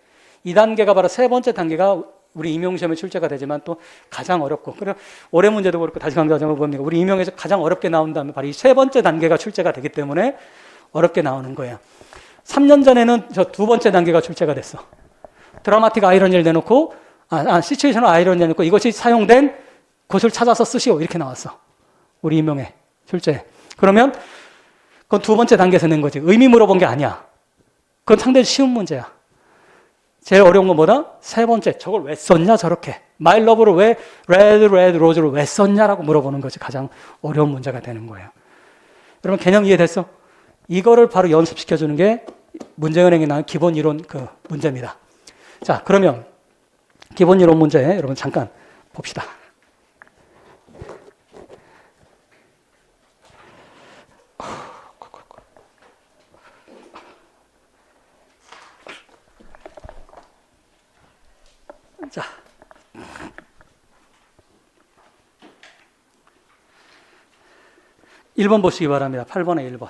이 단계가 바로 세 번째 단계가 우리 임용시험에 출제가 되지만 또 가장 어렵고, 그래 올해 문제도 그렇고 다시 강조하자면 뭡니까? 우리 임용에서 가장 어렵게 나온다면 바로 이 세 번째 단계가 출제가 되기 때문에 어렵게 나오는 거예요. 3년 전에는 저 두 번째 단계가 출제가 됐어. 드라마틱 아이러니를 내놓고 시츄에이셔널 아이러니를 내놓고 이것이 사용된 곳을 찾아서 쓰시오 이렇게 나왔어. 우리 임용에 출제. 그러면 그건 두 번째 단계에서 낸 거지. 의미 물어본 게 아니야. 그건 상당히 쉬운 문제야. 제일 어려운 건 뭐다? 세 번째, 저걸 왜 썼냐 저렇게. My love를 왜 red rose를 왜 썼냐라고 물어보는 것이 가장 어려운 문제가 되는 거예요. 여러분 개념 이해됐어? 이거를 바로 연습시켜주는 게 문제은행에 나온 기본 이론 그 문제입니다. 자, 그러면 기본 이론 문제 여러분 잠깐 봅시다. 자, 1번 보시기 바랍니다. 8번에 1번.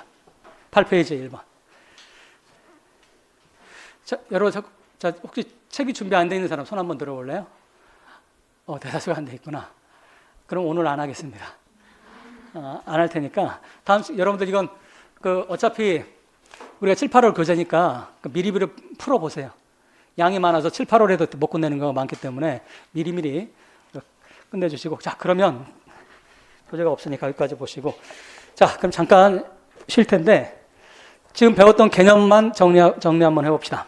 8페이지에 1번. 자, 여러분, 자, 혹시 책이 준비 안 돼 있는 사람 손 한번 들어볼래요? 대다수가 안 돼 있구나. 그럼 오늘 안 하겠습니다. 안 할 테니까. 여러분들 이건 어차피 우리가 7, 8월 교재니까 미리미리 풀어보세요. 양이 많아서 7, 8월 에도 못 끝내는 거 많기 때문에 미리미리 끝내주시고. 자, 그러면 소재가 없으니까 여기까지 보시고. 자, 그럼 잠깐 쉴 텐데 지금 배웠던 개념만 정리 한번 해봅시다.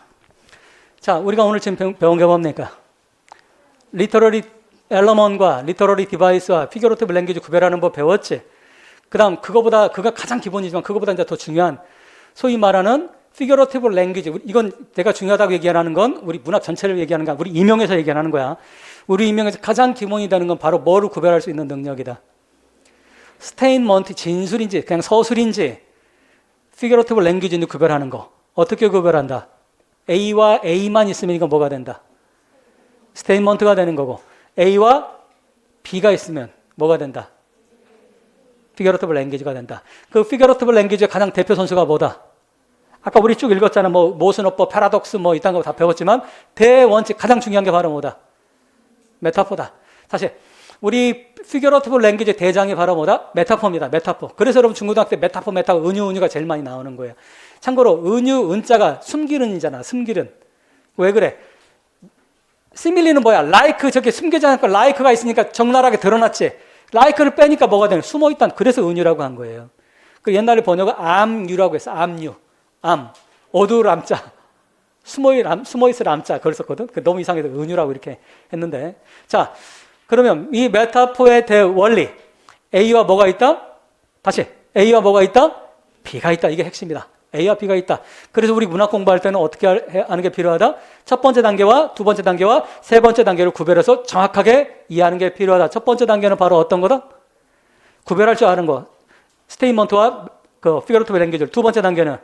자, 우리가 오늘 지금 배운 게 뭡니까? 리터러리 엘러먼과 리터러리 디바이스와 피규러티브 랭귀지 구별하는 법 배웠지? 그 다음 그거가 가장 기본이지만 그거보다 이제 더 중요한 소위 말하는 피규러티브 랭귀지. 이건 내가 중요하다고 얘기하는 건 우리 문학 전체를 얘기하는 거야. 우리 임용에서 얘기하는 거야. 우리 임용에서 가장 기본이 되는 건 바로 뭐를 구별할 수 있는 능력이다. 스테인먼트, 진술인지 그냥 서술인지 피규러티브 랭귀지인지 구별하는 거. 어떻게 구별한다? A와 A만 있으면 이건 뭐가 된다? 스테인먼트가 되는 거고 A와 B가 있으면 뭐가 된다? 피규러티브 랭귀지가 된다. 그 피규러티브 랭귀지의 가장 대표 선수가 뭐다? 아까 우리 쭉 읽었잖아. 뭐 모순어법, 패러독스 뭐 이딴 거 다 배웠지만 대원칙 가장 중요한 게 바로 뭐다? 메타포다. 사실 우리 피규러티브 랭귀지 대장이 바로 뭐다? 메타포입니다. 메타포. 그래서 여러분 중고등학교 때 메타포, 은유가 제일 많이 나오는 거예요. 참고로 은유, 은자가 숨기른이잖아. 숨기른. 왜 그래? 시밀리는 뭐야? 라이크, 저게 숨겨져 않고 라이크가 있으니까 적나라하게 드러났지. 라이크를 빼니까 뭐가 되는? 숨어있단. 그래서 은유라고 한 거예요. 그 옛날에 번역은 암유라고 했어. 암유. 암. 어두울 암자. 숨어있을 암자. 그랬었거든. 너무 이상해서 은유라고 이렇게 했는데. 자, 그러면 이 메타포의 대원리. A와 뭐가 있다? 다시. A와 뭐가 있다? B가 있다. 이게 핵심이다. A와 B가 있다. 그래서 우리 문학 공부할 때는 어떻게 하는 게 필요하다? 첫 번째 단계와 두 번째 단계와 세 번째 단계를 구별해서 정확하게 이해하는 게 필요하다. 첫 번째 단계는 바로 어떤 거다? 구별할 줄 아는 거. 스테이먼트와 그 피규러티브 랭귀지를. 두 번째 단계는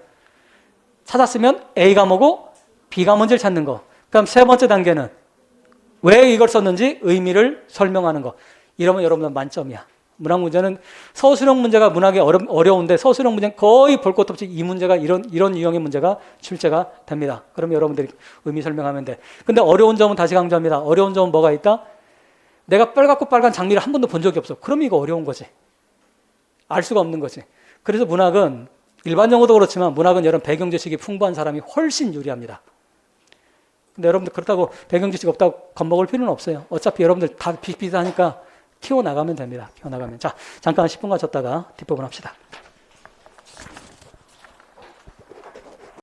찾았으면 A가 뭐고 B가 뭔지를 찾는 거. 그럼 세 번째 단계는 왜 이걸 썼는지 의미를 설명하는 거. 이러면 여러분들 만점이야. 문학 문제는 서술형 문제가 문학이 어려운데 서술형 문제는 거의 볼 것 없이 이 문제가 이런 유형의 문제가 출제가 됩니다. 그럼 여러분들이 의미 설명하면 돼. 근데 어려운 점은 다시 강조합니다. 어려운 점은 뭐가 있다? 내가 빨갛고 빨간 장미를 한 번도 본 적이 없어. 그럼 이거 어려운 거지. 알 수가 없는 거지. 그래서 문학은 일반 용어도 그렇지만 문학은 여러분 배경 지식이 풍부한 사람이 훨씬 유리합니다. 근데 여러분들 그렇다고 배경 지식 없다고 겁먹을 필요는 없어요. 어차피 여러분들 다 비슷비슷하니까 키워나가면 됩니다. 키워나가면. 자, 잠깐 10분 가졌다가 뒷부분 합시다.